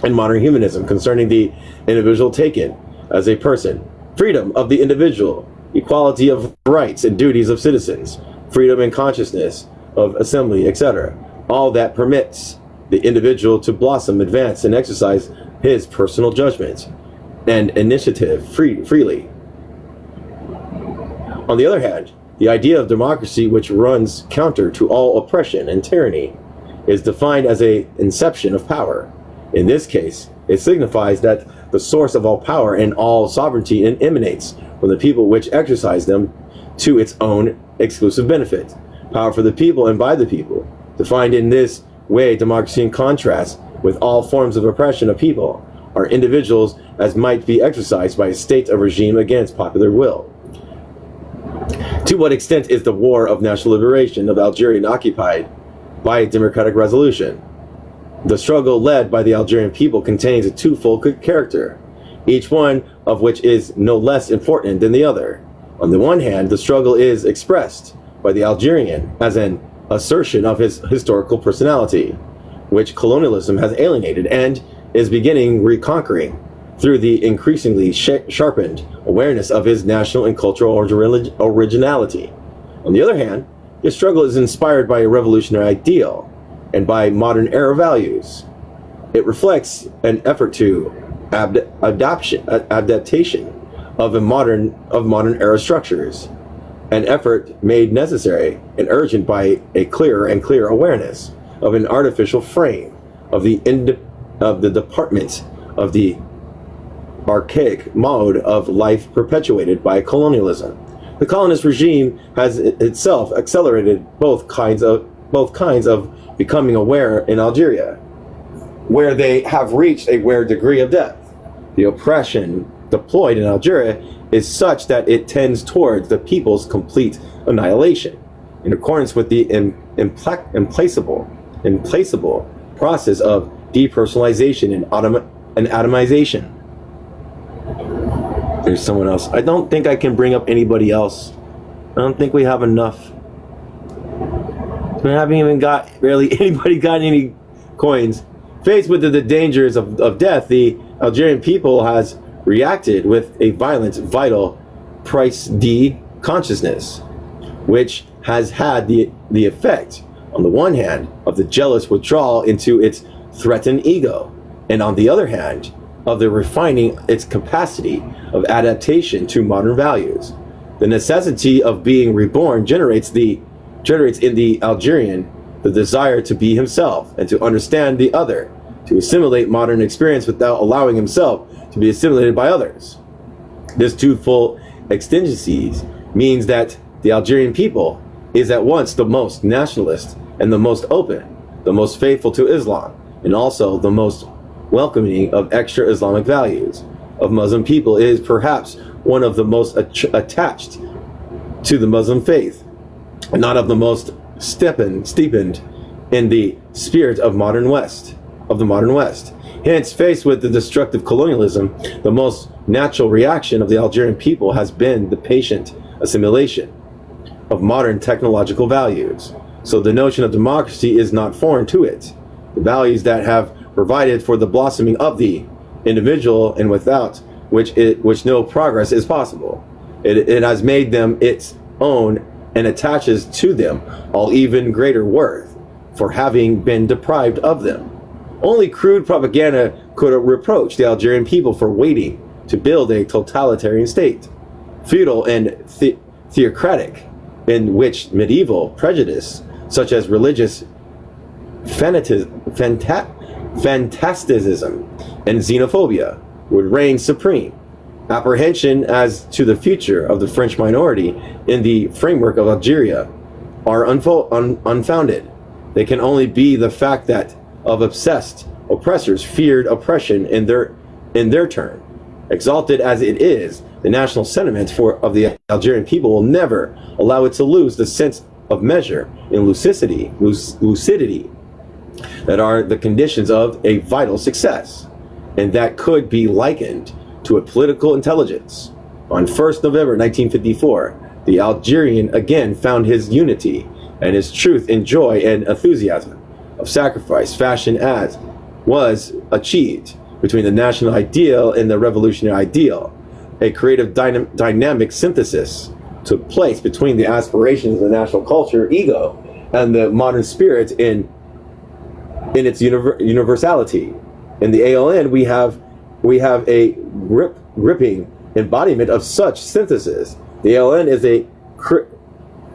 [SPEAKER 1] in modern humanism concerning the individual taken as a person, freedom of the individual, equality of rights and duties of citizens, freedom and consciousness of assembly, etc. All that permits the individual to blossom, advance, and exercise his personal judgment and initiative freely. On the other hand, the idea of democracy, which runs counter to all oppression and tyranny, is defined as an inception of power. In this case, it signifies that the source of all power and all sovereignty emanates from the people which exercise them to its own exclusive benefit. Power for the people and by the people. Defined in this way, democracy in contrast with all forms of oppression of people are individuals as might be exercised by a state or regime against popular will. To what extent is the war of national liberation of Algeria occupied by a democratic resolution? The struggle led by the Algerian people contains a twofold character, each one of which is no less important than the other. On the one hand, the struggle is expressed by the Algerian as an assertion of his historical personality, which colonialism has alienated and is beginning reconquering through the increasingly sharpened awareness of his national and cultural originality. On the other hand, his struggle is inspired by a revolutionary ideal and by modern era values. It reflects an effort to adaptation of modern era structures, an effort made necessary and urgent by a clearer and clearer awareness of an artificial frame of the department of the archaic mode of life perpetuated by colonialism. The colonist regime has itself accelerated both kinds of becoming aware in Algeria, where they have reached a rare degree of depth. The oppression deployed in Algeria is such that it tends towards the people's complete annihilation, in accordance with the implacable process of depersonalization and atomization. There's someone else. I don't think I can bring up anybody else. I don't think we have enough. We haven't even got any coins. Faced with the dangers of death, the Algerian people has reacted with a violent, vital price D consciousness, which has had the effect, on the one hand, of the jealous withdrawal into its threatened ego, and on the other hand, of the refining its capacity of adaptation to modern values. The necessity of being reborn generates in the Algerian the desire to be himself and to understand the other, to assimilate modern experience without allowing himself to be assimilated by others. This twofold exigencies means that the Algerian people is at once the most nationalist and the most open, the most faithful to Islam, and also the most welcoming of extra Islamic values. Of Muslim people is perhaps one of the most attached to the Muslim faith, not of the most steepened in the spirit of the modern West. Hence, faced with the destructive colonialism, the most natural reaction of the Algerian people has been the patient assimilation of modern technological values. So the notion of democracy is not foreign to it. The values that have provided for the blossoming of the individual and without which no progress is possible. It has made them its own and attaches to them all even greater worth for having been deprived of them. Only crude propaganda could reproach the Algerian people for waiting to build a totalitarian state, feudal and theocratic, in which medieval prejudice, such as religious fantasticism and xenophobia, would reign supreme. Apprehension as to the future of the French minority in the framework of Algeria are unfounded. They can only be the fact that of obsessed oppressors feared oppression in their turn. Exalted as it is, the national sentiment of the Algerian people will never allow it to lose the sense of measure and lucidity that are the conditions of a vital success, and that could be likened to a political intelligence. On 1st November 1954, the Algerian again found his unity and his truth in joy and enthusiasm of sacrifice, fashion as was achieved between the national ideal and the revolutionary ideal. A creative dynamic synthesis took place between the aspirations of the national culture, ego, and the modern spirit in its universality. In the ALN, we have a gripping embodiment of such synthesis. The ALN is a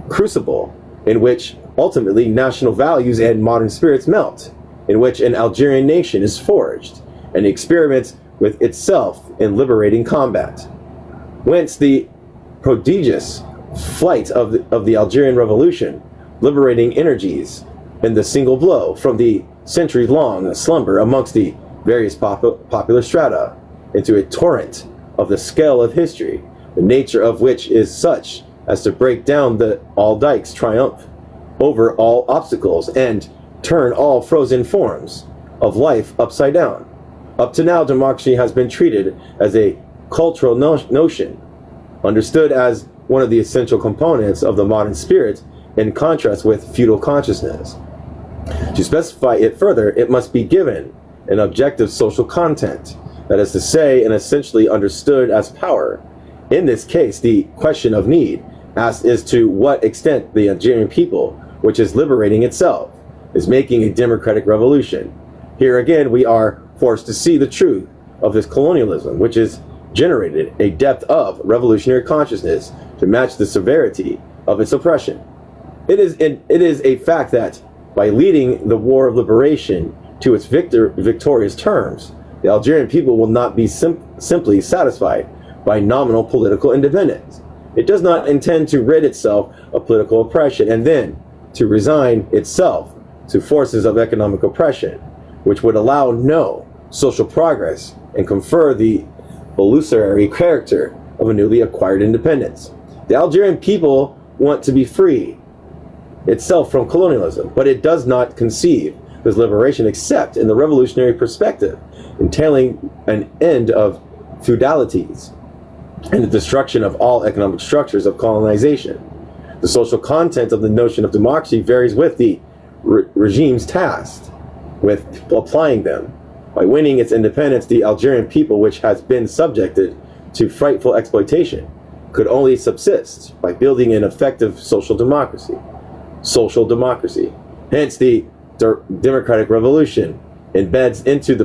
[SPEAKER 1] crucible in which ultimately national values and modern spirits melt, in which an Algerian nation is forged and experiments with itself in liberating combat. Whence the prodigious flight of the Algerian Revolution, liberating energies in the single blow from the century-long slumber amongst the various popular strata into a torrent of the scale of history, the nature of which is such as to break down all dikes, triumph over all obstacles, and turn all frozen forms of life upside down. Up to now, democracy has been treated as a cultural notion, understood as one of the essential components of the modern spirit, in contrast with feudal consciousness. To specify it further, it must be given an objective social content, that is to say, and essentially understood as power. In this case, the question of need asked is to what extent the Algerian people, which is liberating itself, is making a democratic revolution. Here again, we are forced to see the truth of this colonialism, which has generated a depth of revolutionary consciousness to match the severity of its oppression. It is a fact that by leading the war of liberation to its victorious terms, the Algerian people will not be simply satisfied by nominal political independence. It does not intend to rid itself of political oppression and then to resign itself to forces of economic oppression, which would allow no social progress and confer the illusory character of a newly acquired independence. The Algerian people want to be free itself from colonialism, but it does not conceive this liberation except in the revolutionary perspective, entailing an end of feudalities and the destruction of all economic structures of colonization. The social content of the notion of democracy varies with the regimes tasked with applying them. By winning its independence, the Algerian people, which has been subjected to frightful exploitation, could only subsist by building an effective social democracy. Hence, the democratic revolution embeds into the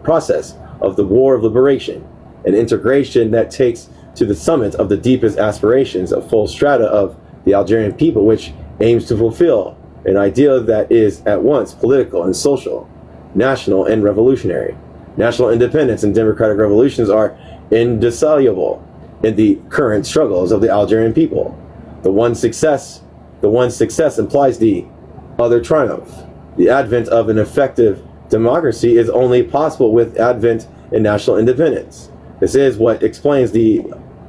[SPEAKER 1] process of the war of liberation an integration that takes to the summit of the deepest aspirations of full strata of the Algerian people, which aims to fulfill an ideal that is at once political and social, national and revolutionary. National independence and democratic revolutions are indissoluble in the current struggles of the Algerian people. The one success implies the other triumph. The advent of an effective democracy is only possible with advent in national independence. This is what explains the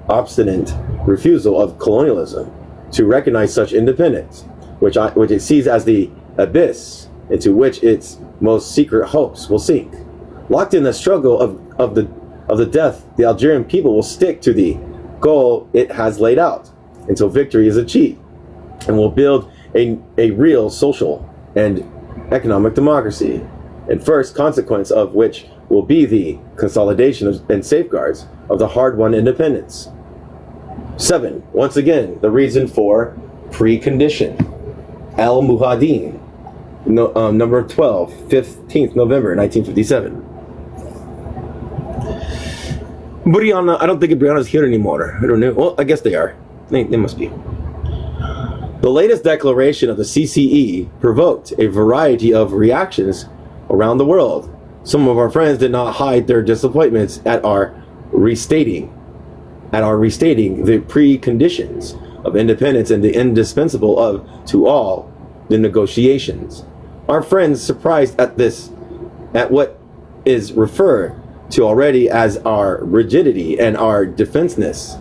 [SPEAKER 1] obstinate refusal of colonialism to recognize such independence, which it sees as the abyss into which its most secret hopes will sink. Locked in the struggle of the death, the Algerian people will stick to the goal it has laid out until victory is achieved, and will build a real social and economic democracy, and first consequence of which will be the consolidation and safeguards of the hard-won independence. 7. Once again, the reason for precondition. Al-Muhadin, number 12, 15th November, 1957. Brianna, I don't think Brianna's here anymore. I don't know. Well, I guess they are. They must be. The latest declaration of the CCE provoked a variety of reactions around the world. Some of our friends did not hide their disappointments at our restating the preconditions of independence and the indispensable to all the negotiations. Our friends, surprised at what is referred to already as our rigidity and our deafness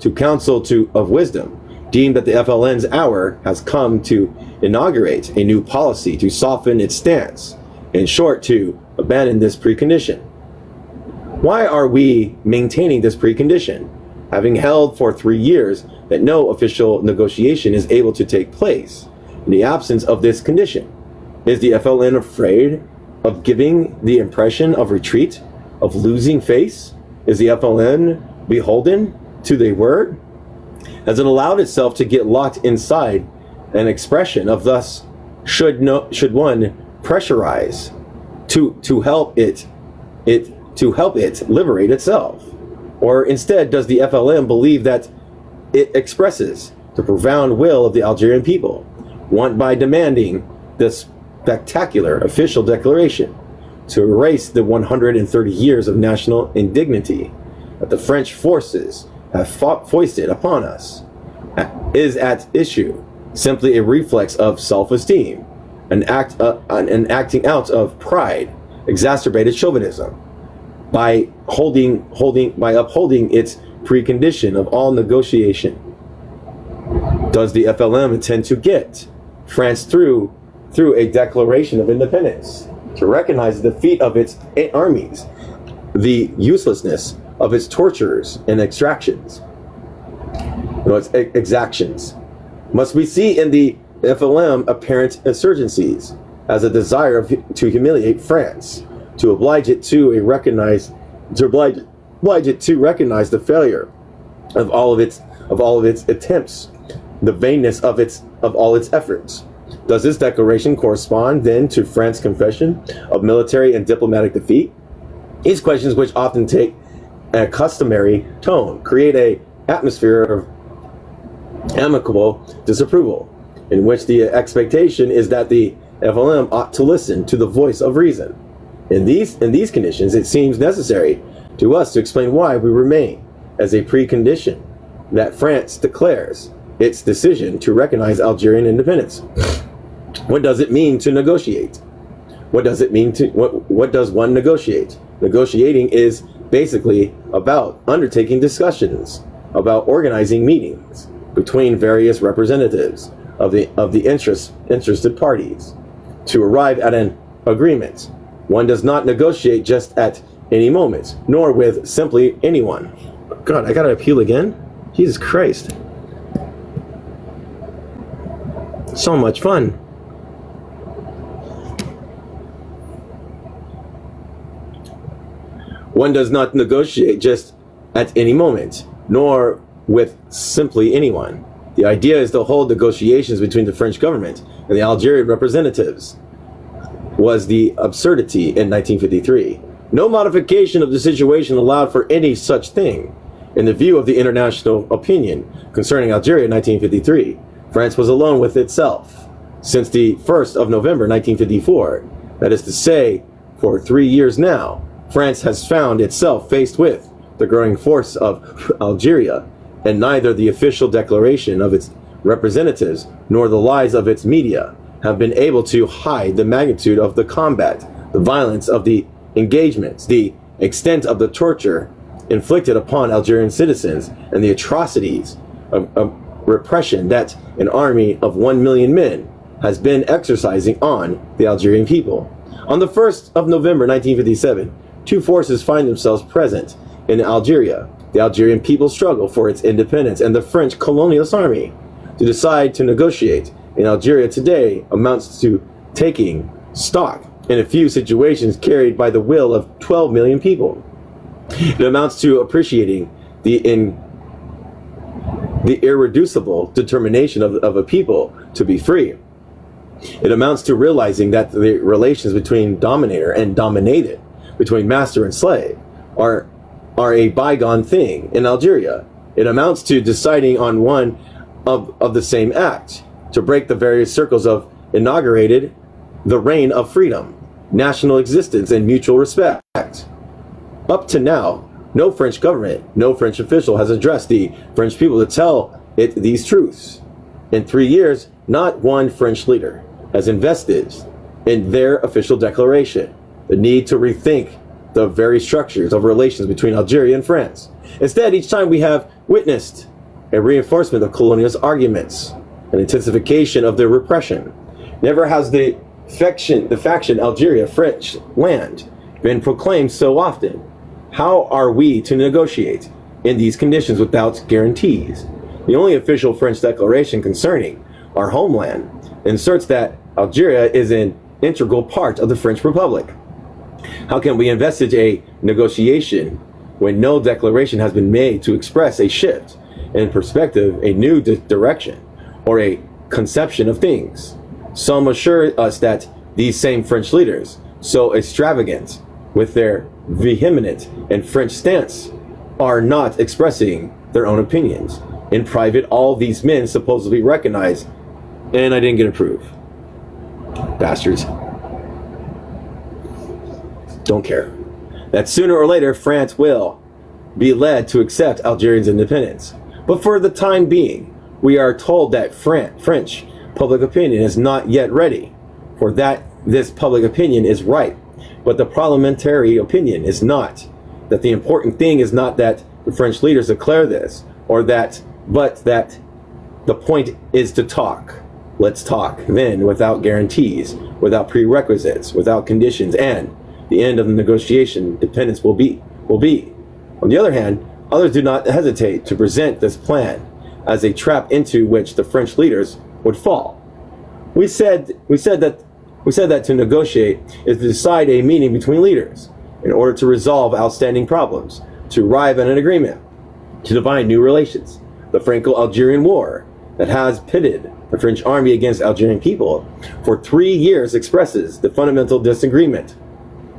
[SPEAKER 1] to counsel of wisdom, deemed that the FLN's hour has come to inaugurate a new policy to soften its stance, in short, to abandon this precondition. Why are we maintaining this precondition, having held for 3 years that no official negotiation is able to take place in the absence of this condition? Is the FLN afraid of giving the impression of retreat, of losing face? Is the FLN beholden to their word? Has it allowed itself to get locked inside an expression of thus should one pressurize to help it liberate itself? Or instead, does the FLN believe that it expresses the profound will of the Algerian people, want by demanding this spectacular official declaration to erase the 130 years of national indignity that the French forces have foisted upon us, is at issue simply a reflex of self-esteem, an acting out of pride, exacerbated chauvinism, by upholding its precondition of all negotiation? Does the FLN intend to get France through a declaration of independence, to recognize the defeat of its armies, the uselessness of its tortures and exactions? Must we see in the FLN apparent insurgencies as a desire to humiliate France, to oblige it to recognize the failure of all of its attempts, the vainness of all its efforts? Does this declaration correspond then to France's confession of military and diplomatic defeat? These questions, which often take a customary tone, create an atmosphere of amicable disapproval, in which the expectation is that the FLN ought to listen to the voice of reason. In these conditions, it seems necessary to us to explain why we remain as a precondition that France declares its decision to recognize Algerian independence. What does it mean to negotiate? What does one negotiate? Negotiating is basically about undertaking discussions, about organizing meetings between various representatives of the interested parties to arrive at an agreement. One does not negotiate just at any moment, nor with simply anyone. God, I gotta appeal again? Jesus Christ. So much fun. One does not negotiate just at any moment, nor with simply anyone. The idea is to hold negotiations between the French government and the Algerian representatives was the absurdity in 1953. No modification of the situation allowed for any such thing. In the view of the international opinion concerning Algeria in 1953, France was alone with itself since the 1st of November 1954. That is to say, for 3 years now, France has found itself faced with the growing force of Algeria, and neither the official declaration of its representatives nor the lies of its media have been able to hide the magnitude of the combat, the violence of the engagements, the extent of the torture inflicted upon Algerian citizens, and the atrocities of repression that an army of 1 million men has been exercising on the Algerian people. On the 1st of November 1957, two forces find themselves present in Algeria: the Algerian people's struggle for its independence and the French colonialist army. To decide to negotiate in Algeria today amounts to taking stock in a few situations carried by the will of 12 million people. It amounts to appreciating the irreducible determination of a people to be free. It amounts to realizing that the relations between dominator and dominated, between master and slave, are a bygone thing in Algeria. It amounts to deciding on one of the same act, to break the various circles of inaugurated the reign of freedom, national existence, and mutual respect. Up to now, no French government, no French official has addressed the French people to tell it these truths. In 3 years, Not one French leader has invested in their official declaration the need to rethink the very structures of relations between Algeria and France. Instead, each time we have witnessed a reinforcement of colonialist arguments, an intensification of their repression. Never has the faction Algeria French land been proclaimed so often. How are we to negotiate in these conditions without guarantees? The only official French declaration concerning our homeland inserts that Algeria is an integral part of the French Republic. How can we envisage a negotiation when no declaration has been made to express a shift in perspective, a new direction, or a conception of things? Some assure us that these same French leaders, so extravagant with their vehement and French stance, are not expressing their own opinions. In private, all these men supposedly recognize, and I didn't get approved. Bastards. Don't care. That sooner or later, France will be led to accept Algerians' independence. But for the time being, we are told that French public opinion is not yet ready. For that, this public opinion is right. But the parliamentary opinion is not. That the important thing is not that the French leaders declare this, but that the point is to talk. Let's talk. Then, without guarantees, without prerequisites, without conditions, and the end of the negotiation, dependence will be. On the other hand, others do not hesitate to present this plan as a trap into which the French leaders would fall. We said that to negotiate is to decide a meeting between leaders in order to resolve outstanding problems, to arrive at an agreement, to define new relations. The Franco-Algerian War that has pitted the French army against Algerian people for 3 years expresses the fundamental disagreement.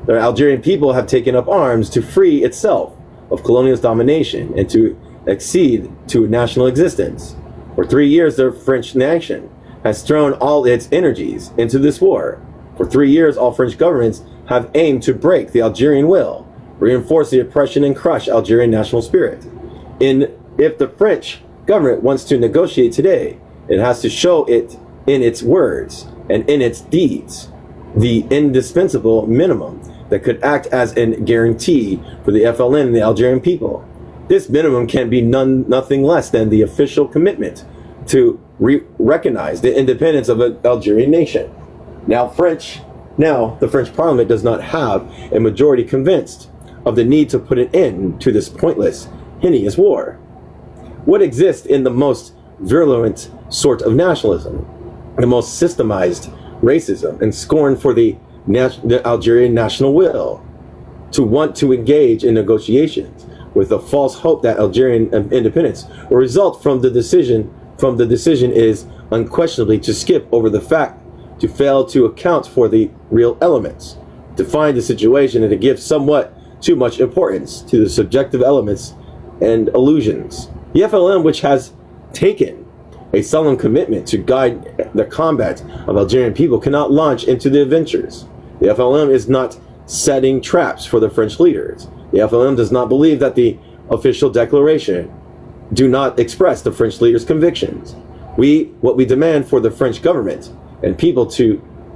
[SPEAKER 1] The Algerian people have taken up arms to free itself of colonialist domination and to accede to national existence. For 3 years, the French nation has thrown all its energies into this war. For 3 years, all French governments have aimed to break the Algerian will, reinforce the oppression, and crush Algerian national spirit. If the French government wants to negotiate today, it has to show it in its words and in its deeds the indispensable minimum that could act as a guarantee for the FLN and the Algerian people. This minimum can be nothing less than the official commitment to recognize the independence of an Algerian nation. Now the French Parliament does not have a majority convinced of the need to put an end to this pointless, hideous war. What exists in the most virulent sort of nationalism, the most systemized racism and scorn for the Algerian national will, to want to engage in negotiations with a false hope that Algerian independence will result from the decision is unquestionably to skip over the fact, to fail to account for the real elements, to find the situation and to give somewhat too much importance to the subjective elements and illusions. The FLN, which has taken a solemn commitment to guide the combat of Algerian people, cannot launch into the adventures. The FLN is not setting traps for the French leaders. The FLN does not believe that the official declaration do not express the French leaders' convictions. What we demand for the French government and people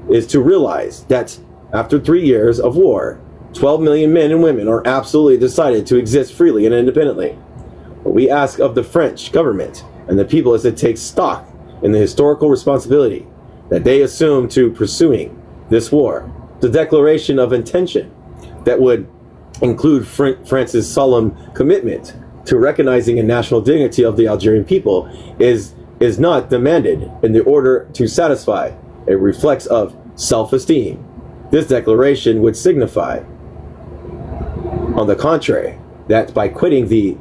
[SPEAKER 1] is to realize that after 3 years of war, 12 million men and women are absolutely decided to exist freely and independently. What we ask of the French government and the people is to take stock in the historical responsibility that they assume to pursuing this war. The declaration of intention that would include France's solemn commitment to recognizing a national dignity of the Algerian people is not demanded in the order to satisfy a reflex of self-esteem. This declaration would signify, on the contrary, that by quitting the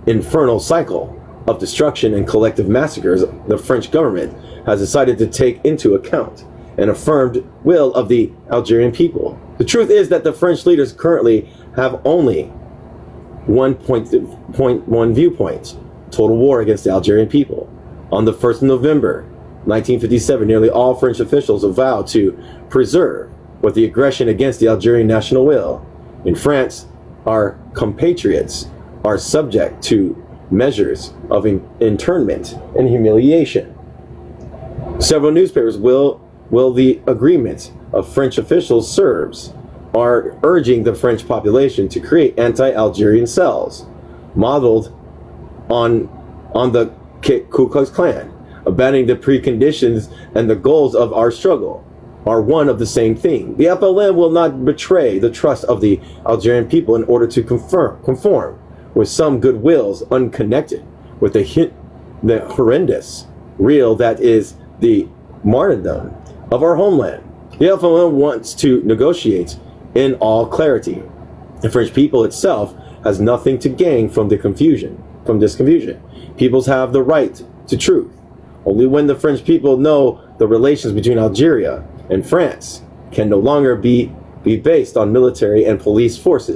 [SPEAKER 1] infernal cycle of destruction and collective massacres, the French government has decided to take into account an affirmed will of the Algerian people. The truth is that the French leaders currently have only 1.1 viewpoints: total war against the Algerian people. On the 1st of November 1957, nearly all French officials vowed to preserve with the aggression against the Algerian national will. In France, our compatriots are subject to measures of internment and humiliation. Several newspapers will the agreement of French officials serves are urging the French population to create anti-Algerian cells modeled on the Ku Klux Klan, abandoning the preconditions and the goals of our struggle are one of the same thing. The FLN will not betray the trust of the Algerian people in order to conform with some goodwills unconnected with the horrendous real that is the martyrdom of our homeland. The FLN wants to negotiate in all clarity. The French people itself has nothing to gain from this confusion. Peoples have the right to truth. Only when the French people know the relations between Algeria and France can no longer be based on military and police force,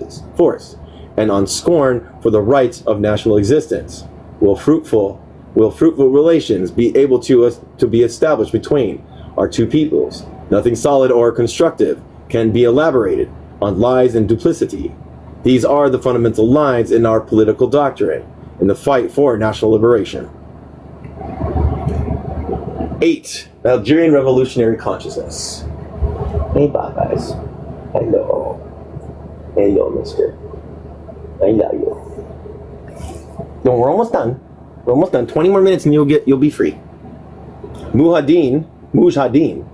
[SPEAKER 1] and on scorn for the rights of national existence, will fruitful relations be able to be established between our two peoples. Nothing solid or constructive can be elaborated on lies and duplicity. These are the fundamental lines in our political doctrine in the fight for national liberation. 8. Algerian revolutionary consciousness. Hey, bye, guys. Hello. Hello, mister. I love you. No, we're almost done. We're almost done. 20 more minutes and you'll be free. Mujahideen,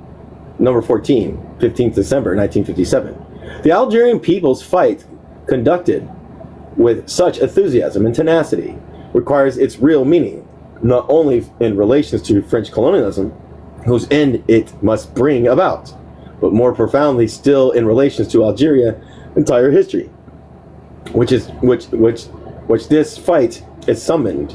[SPEAKER 1] number 14, 15th December 1957. The Algerian people's fight, conducted with such enthusiasm and tenacity, requires its real meaning, not only in relations to French colonialism, whose end it must bring about, but more profoundly still in relations to Algeria's entire history, which this fight is summoned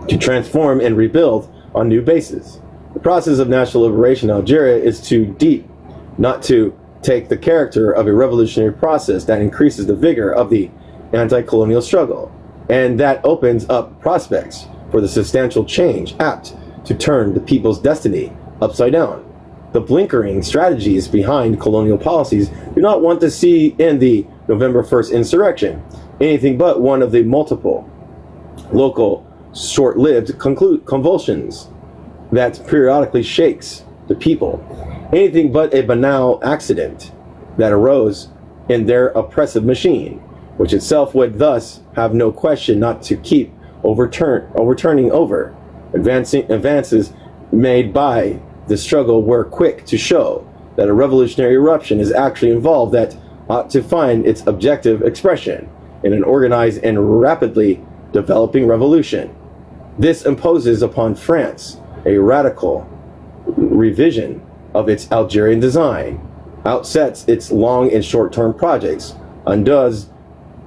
[SPEAKER 1] to transform and rebuild on new bases. The process of national liberation in Algeria is too deep not to take the character of a revolutionary process that increases the vigor of the anti-colonial struggle, and that opens up prospects for the substantial change apt to turn the people's destiny upside down. The blinkering strategies behind colonial policies do not want to see in the November 1st insurrection anything but one of the multiple local short-lived convulsions that periodically shakes the people, anything but a banal accident that arose in their oppressive machine, which itself would thus have no question not to keep overturning over. Advances made by the struggle were quick to show that a revolutionary eruption is actually involved that ought to find its objective expression in an organized and rapidly developing revolution. This imposes upon France a radical revision of its Algerian design, outsets its long and short-term projects, undoes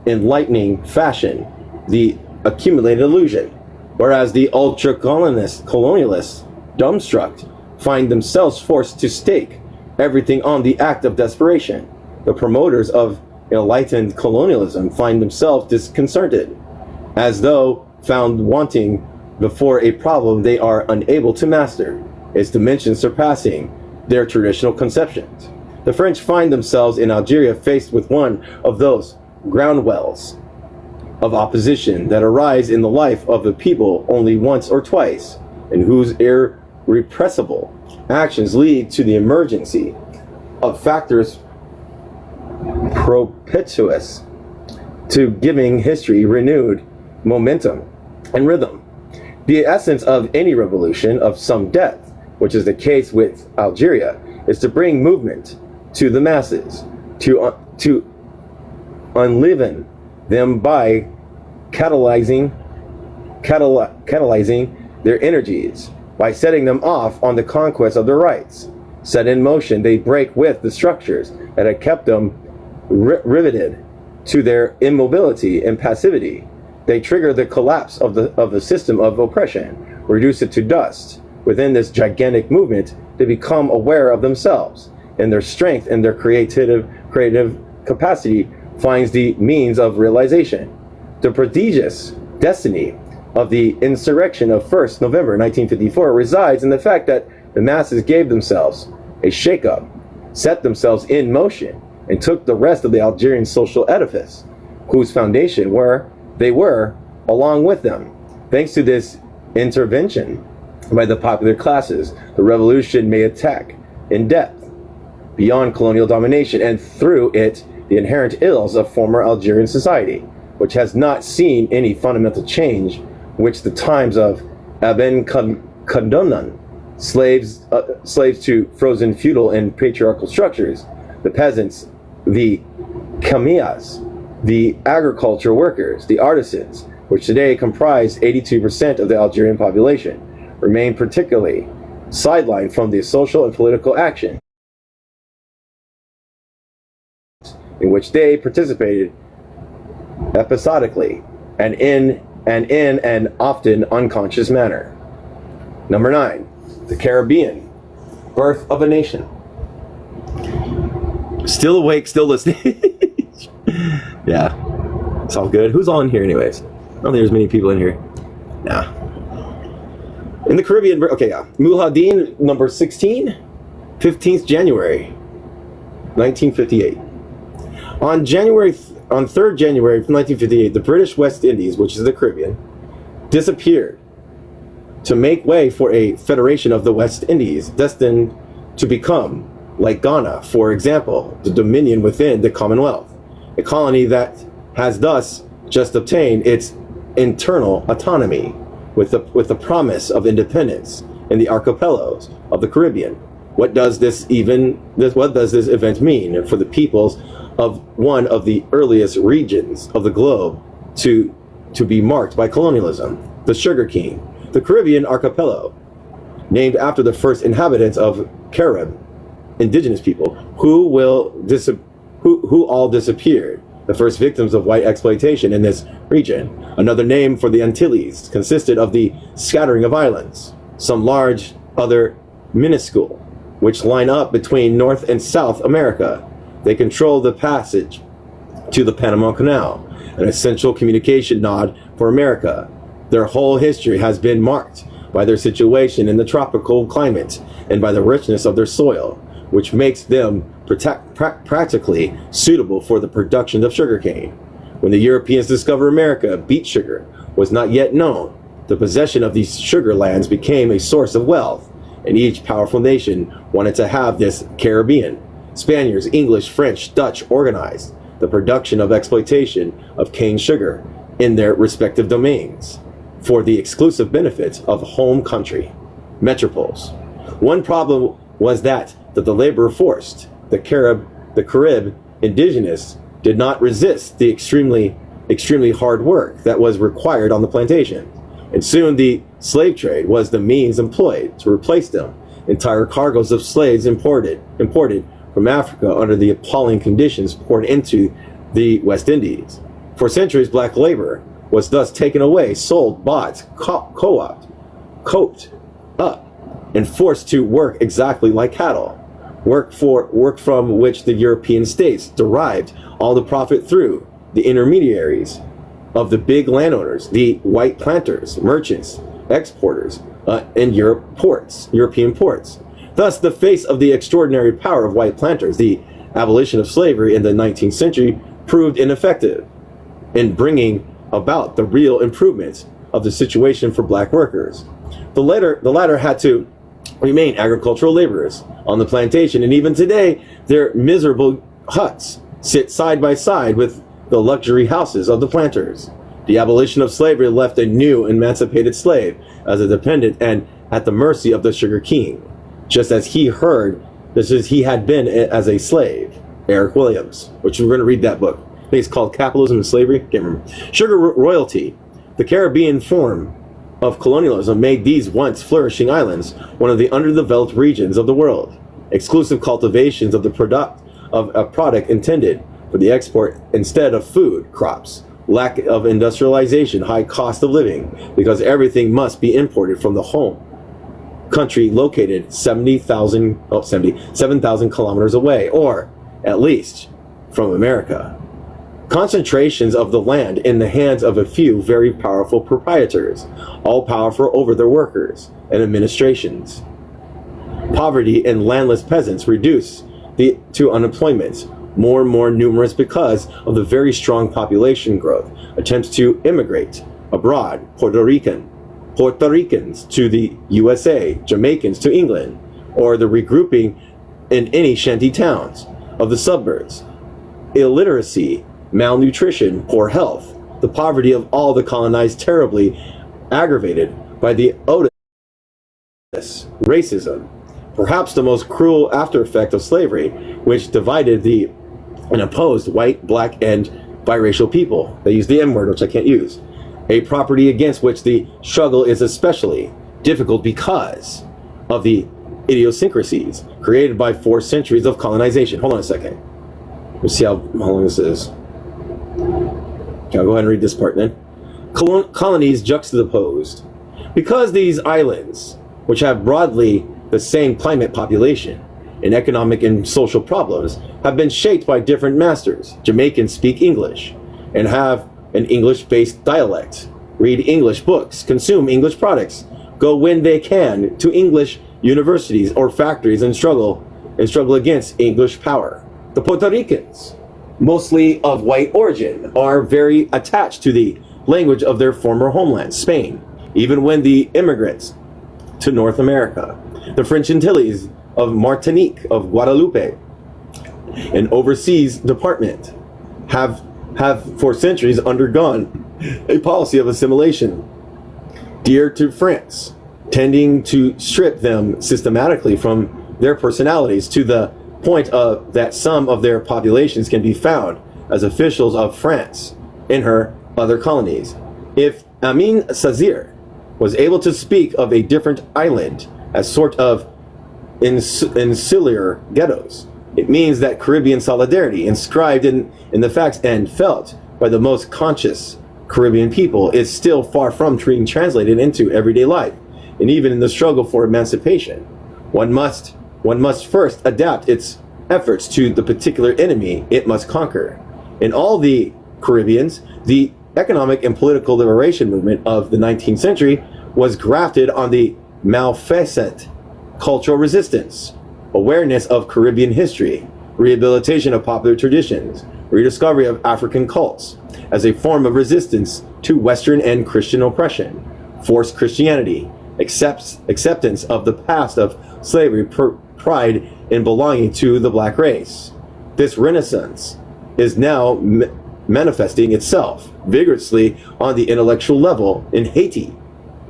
[SPEAKER 1] in lightning fashion the accumulated illusion, whereas the ultra-colonialists, dumbstruck, find themselves forced to stake everything on the act of desperation. The promoters of enlightened colonialism find themselves disconcerted, as though found wanting before a problem they are unable to master, its dimensions surpassing their traditional conceptions. The French find themselves in Algeria faced with one of those ground wells of opposition that arise in the life of the people only once or twice, and whose irrepressible actions lead to the emergency of factors propitious to giving history renewed momentum and rhythm. The essence of any revolution of some depth, which is the case with Algeria, is to bring movement to the masses, to unleaven them by catalyzing their energies, by setting them off on the conquest of their rights. Set in motion, they break with the structures that had kept them riveted to their immobility and passivity. They trigger the collapse of the system of oppression, reduce it to dust. Within this gigantic movement, they become aware of themselves, and their strength and their creative capacity finds the means of realization. The prodigious destiny of the insurrection of 1st November 1954 resides in the fact that the masses gave themselves a shake-up, set themselves in motion, and took the rest of the Algerian social edifice, whose foundation they were along with them. Thanks to this intervention, by the popular classes. The revolution may attack in depth, beyond colonial domination, and through it, the inherent ills of former Algerian society, which has not seen any fundamental change, which the times of Aben Condonan, slaves to frozen feudal and patriarchal structures, the peasants, the Kamiyas, the agriculture workers, the artisans, which today comprise 82% of the Algerian population, remain particularly sidelined from the social and political action in which they participated episodically and in an often unconscious manner. Number 9, the Caribbean, birth of a nation. Still awake, still listening. Yeah, it's all good. Who's on here anyways? I don't think there's many people in here. Nah. In the Caribbean, okay, yeah. Mujahideen, number 16, 15th January, 1958. On 3rd January 1958, the British West Indies, which is the Caribbean, disappeared to make way for a federation of the West Indies, destined to become, like Ghana, for example, the dominion within the Commonwealth, a colony that has thus just obtained its internal autonomy with the promise of independence in the archipelagos of the Caribbean. What does this event mean for the peoples of one of the earliest regions of the globe to be marked by colonialism? The Sugar King, the Caribbean archipelago, named after the first inhabitants of Carib, indigenous people, who all disappeared, the first victims of white exploitation in this region. Another name for the Antilles consisted of the scattering of islands, some large, other minuscule, which line up between North and South America. They control the passage to the Panama Canal, an essential communication node for America. Their whole history has been marked by their situation in the tropical climate and by the richness of their soil, which makes them practically suitable for the production of sugarcane. When the Europeans discovered America, beet sugar was not yet known. The possession of these sugar lands became a source of wealth, and each powerful nation wanted to have this Caribbean. Spaniards, English, French, Dutch organized the production of exploitation of cane sugar in their respective domains for the exclusive benefit of home country metropoles. One problem was that the labor force, the Carib indigenous, did not resist the extremely hard work that was required on the plantation, and soon the slave trade was the means employed to replace them. Entire cargoes of slaves imported from Africa under the appalling conditions poured into the West Indies. For centuries, black labor was thus taken away, sold, bought, co-opted, coped up, and forced to work exactly like cattle. Work from which the European states derived all the profit through the intermediaries of the big landowners, the white planters, merchants, exporters, and European ports. Thus, the face of the extraordinary power of white planters, the abolition of slavery in the 19th century, proved ineffective in bringing about the real improvements of the situation for black workers. The latter had to remain agricultural laborers on the plantation, and even today, their miserable huts sit side by side with the luxury houses of the planters. The abolition of slavery left a new emancipated slave as a dependent and at the mercy of the Sugar King, just as he had been as a slave. Eric Williams, which we're going to read that book. I think it's called Capitalism and Slavery. Can't remember. Sugar royalty, the Caribbean form of colonialism, made these once flourishing islands one of the underdeveloped regions of the world. Exclusive cultivations of a product intended for the export instead of food crops, lack of industrialization, high cost of living, because everything must be imported from the home country located 7,000 kilometers away, or at least from America. Concentrations of the land in the hands of a few very powerful proprietors, all powerful over their workers and administrations. Poverty and landless peasants reduced to unemployment, more and more numerous because of the very strong population growth. Attempts to immigrate abroad, Puerto Rican Puerto Ricans to the USA, Jamaicans to England, or the regrouping in any shanty towns of the suburbs, illiteracy, malnutrition, poor health, the poverty of all the colonized terribly aggravated by the odious racism, perhaps the most cruel after effect of slavery, which divided and opposed white, black, and biracial people. They use the M word, which I can't use. A property against which the struggle is especially difficult because of the idiosyncrasies created by 4 centuries of colonization. Hold on a second. Let's see how long this is. Okay, I'll go ahead and read this part then. Colonies juxtaposed. Because these islands, which have broadly the same climate, population, and economic and social problems, have been shaped by different masters. Jamaicans speak English and have an English-based dialect, read English books, consume English products, go when they can to English universities or factories and struggle against English power. The Puerto Ricans, mostly of white origin, are very attached to the language of their former homeland, Spain, even when the immigrants to North America. The French Antilles of Martinique, of Guadeloupe, an overseas department, have for centuries undergone a policy of assimilation dear to France, tending to strip them systematically from their personalities to the point of that some of their populations can be found as officials of France in her other colonies. If Amin Sazir was able to speak of a different island as sort of insular ghettos, it means that Caribbean solidarity inscribed in the facts and felt by the most conscious Caribbean people is still far from being translated into everyday life. And even in the struggle for emancipation, one must first adapt its efforts to the particular enemy it must conquer. In all the Caribbeans, the economic and political liberation movement of the 19th century was grafted on the malfeasant cultural resistance, awareness of Caribbean history, rehabilitation of popular traditions, rediscovery of African cults as a form of resistance to Western and Christian oppression, forced Christianity, acceptance of the past of slavery, pride in belonging to the black race. This renaissance is now manifesting itself vigorously on the intellectual level in Haiti,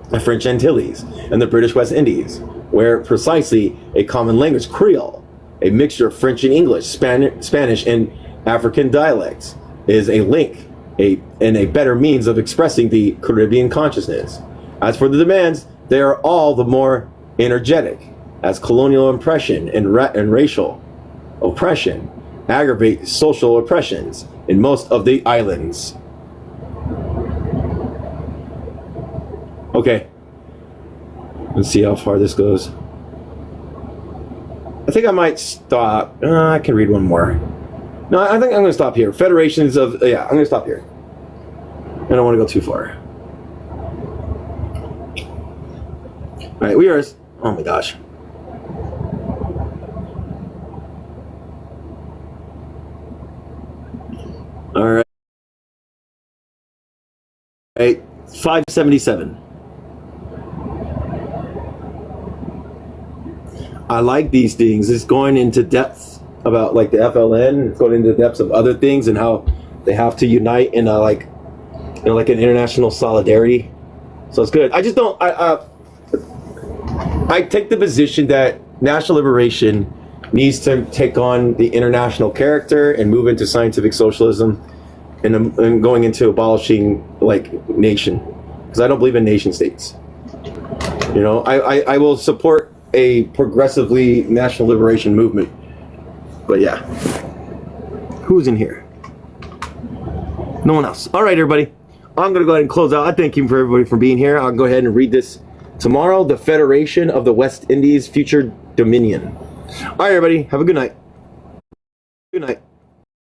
[SPEAKER 1] the French Antilles, and the British West Indies, where precisely a common language, Creole, a mixture of French and English, Spanish and African dialects, is a link and a better means of expressing the Caribbean consciousness. As for the demands, they are all the more energetic as colonial oppression and racial oppression aggravate social oppressions in most of the islands. Okay, let's see how far this goes. I think I might stop. I can read one more. No, I think I'm going to stop here. Federations of, yeah, I'm going to stop here. I don't want to go too far. All right, we are, oh my gosh. All right. 577. I like these things. It's going into depth about like the FLN. It's going into depths of other things and how they have to unite in a like an international solidarity. So it's good. I just don't. I take the position that national liberation needs to take on the international character and move into scientific socialism and going into abolishing like nation, because I don't believe in nation states. You know, I will support a progressively national liberation movement, but yeah, who's in here? No one else. All right, everybody, I'm gonna go ahead and close out. I thank you for everybody for being here. I'll go ahead and read this tomorrow. The Federation of the West Indies Future Dominion. All right, everybody, have a good night. Good night.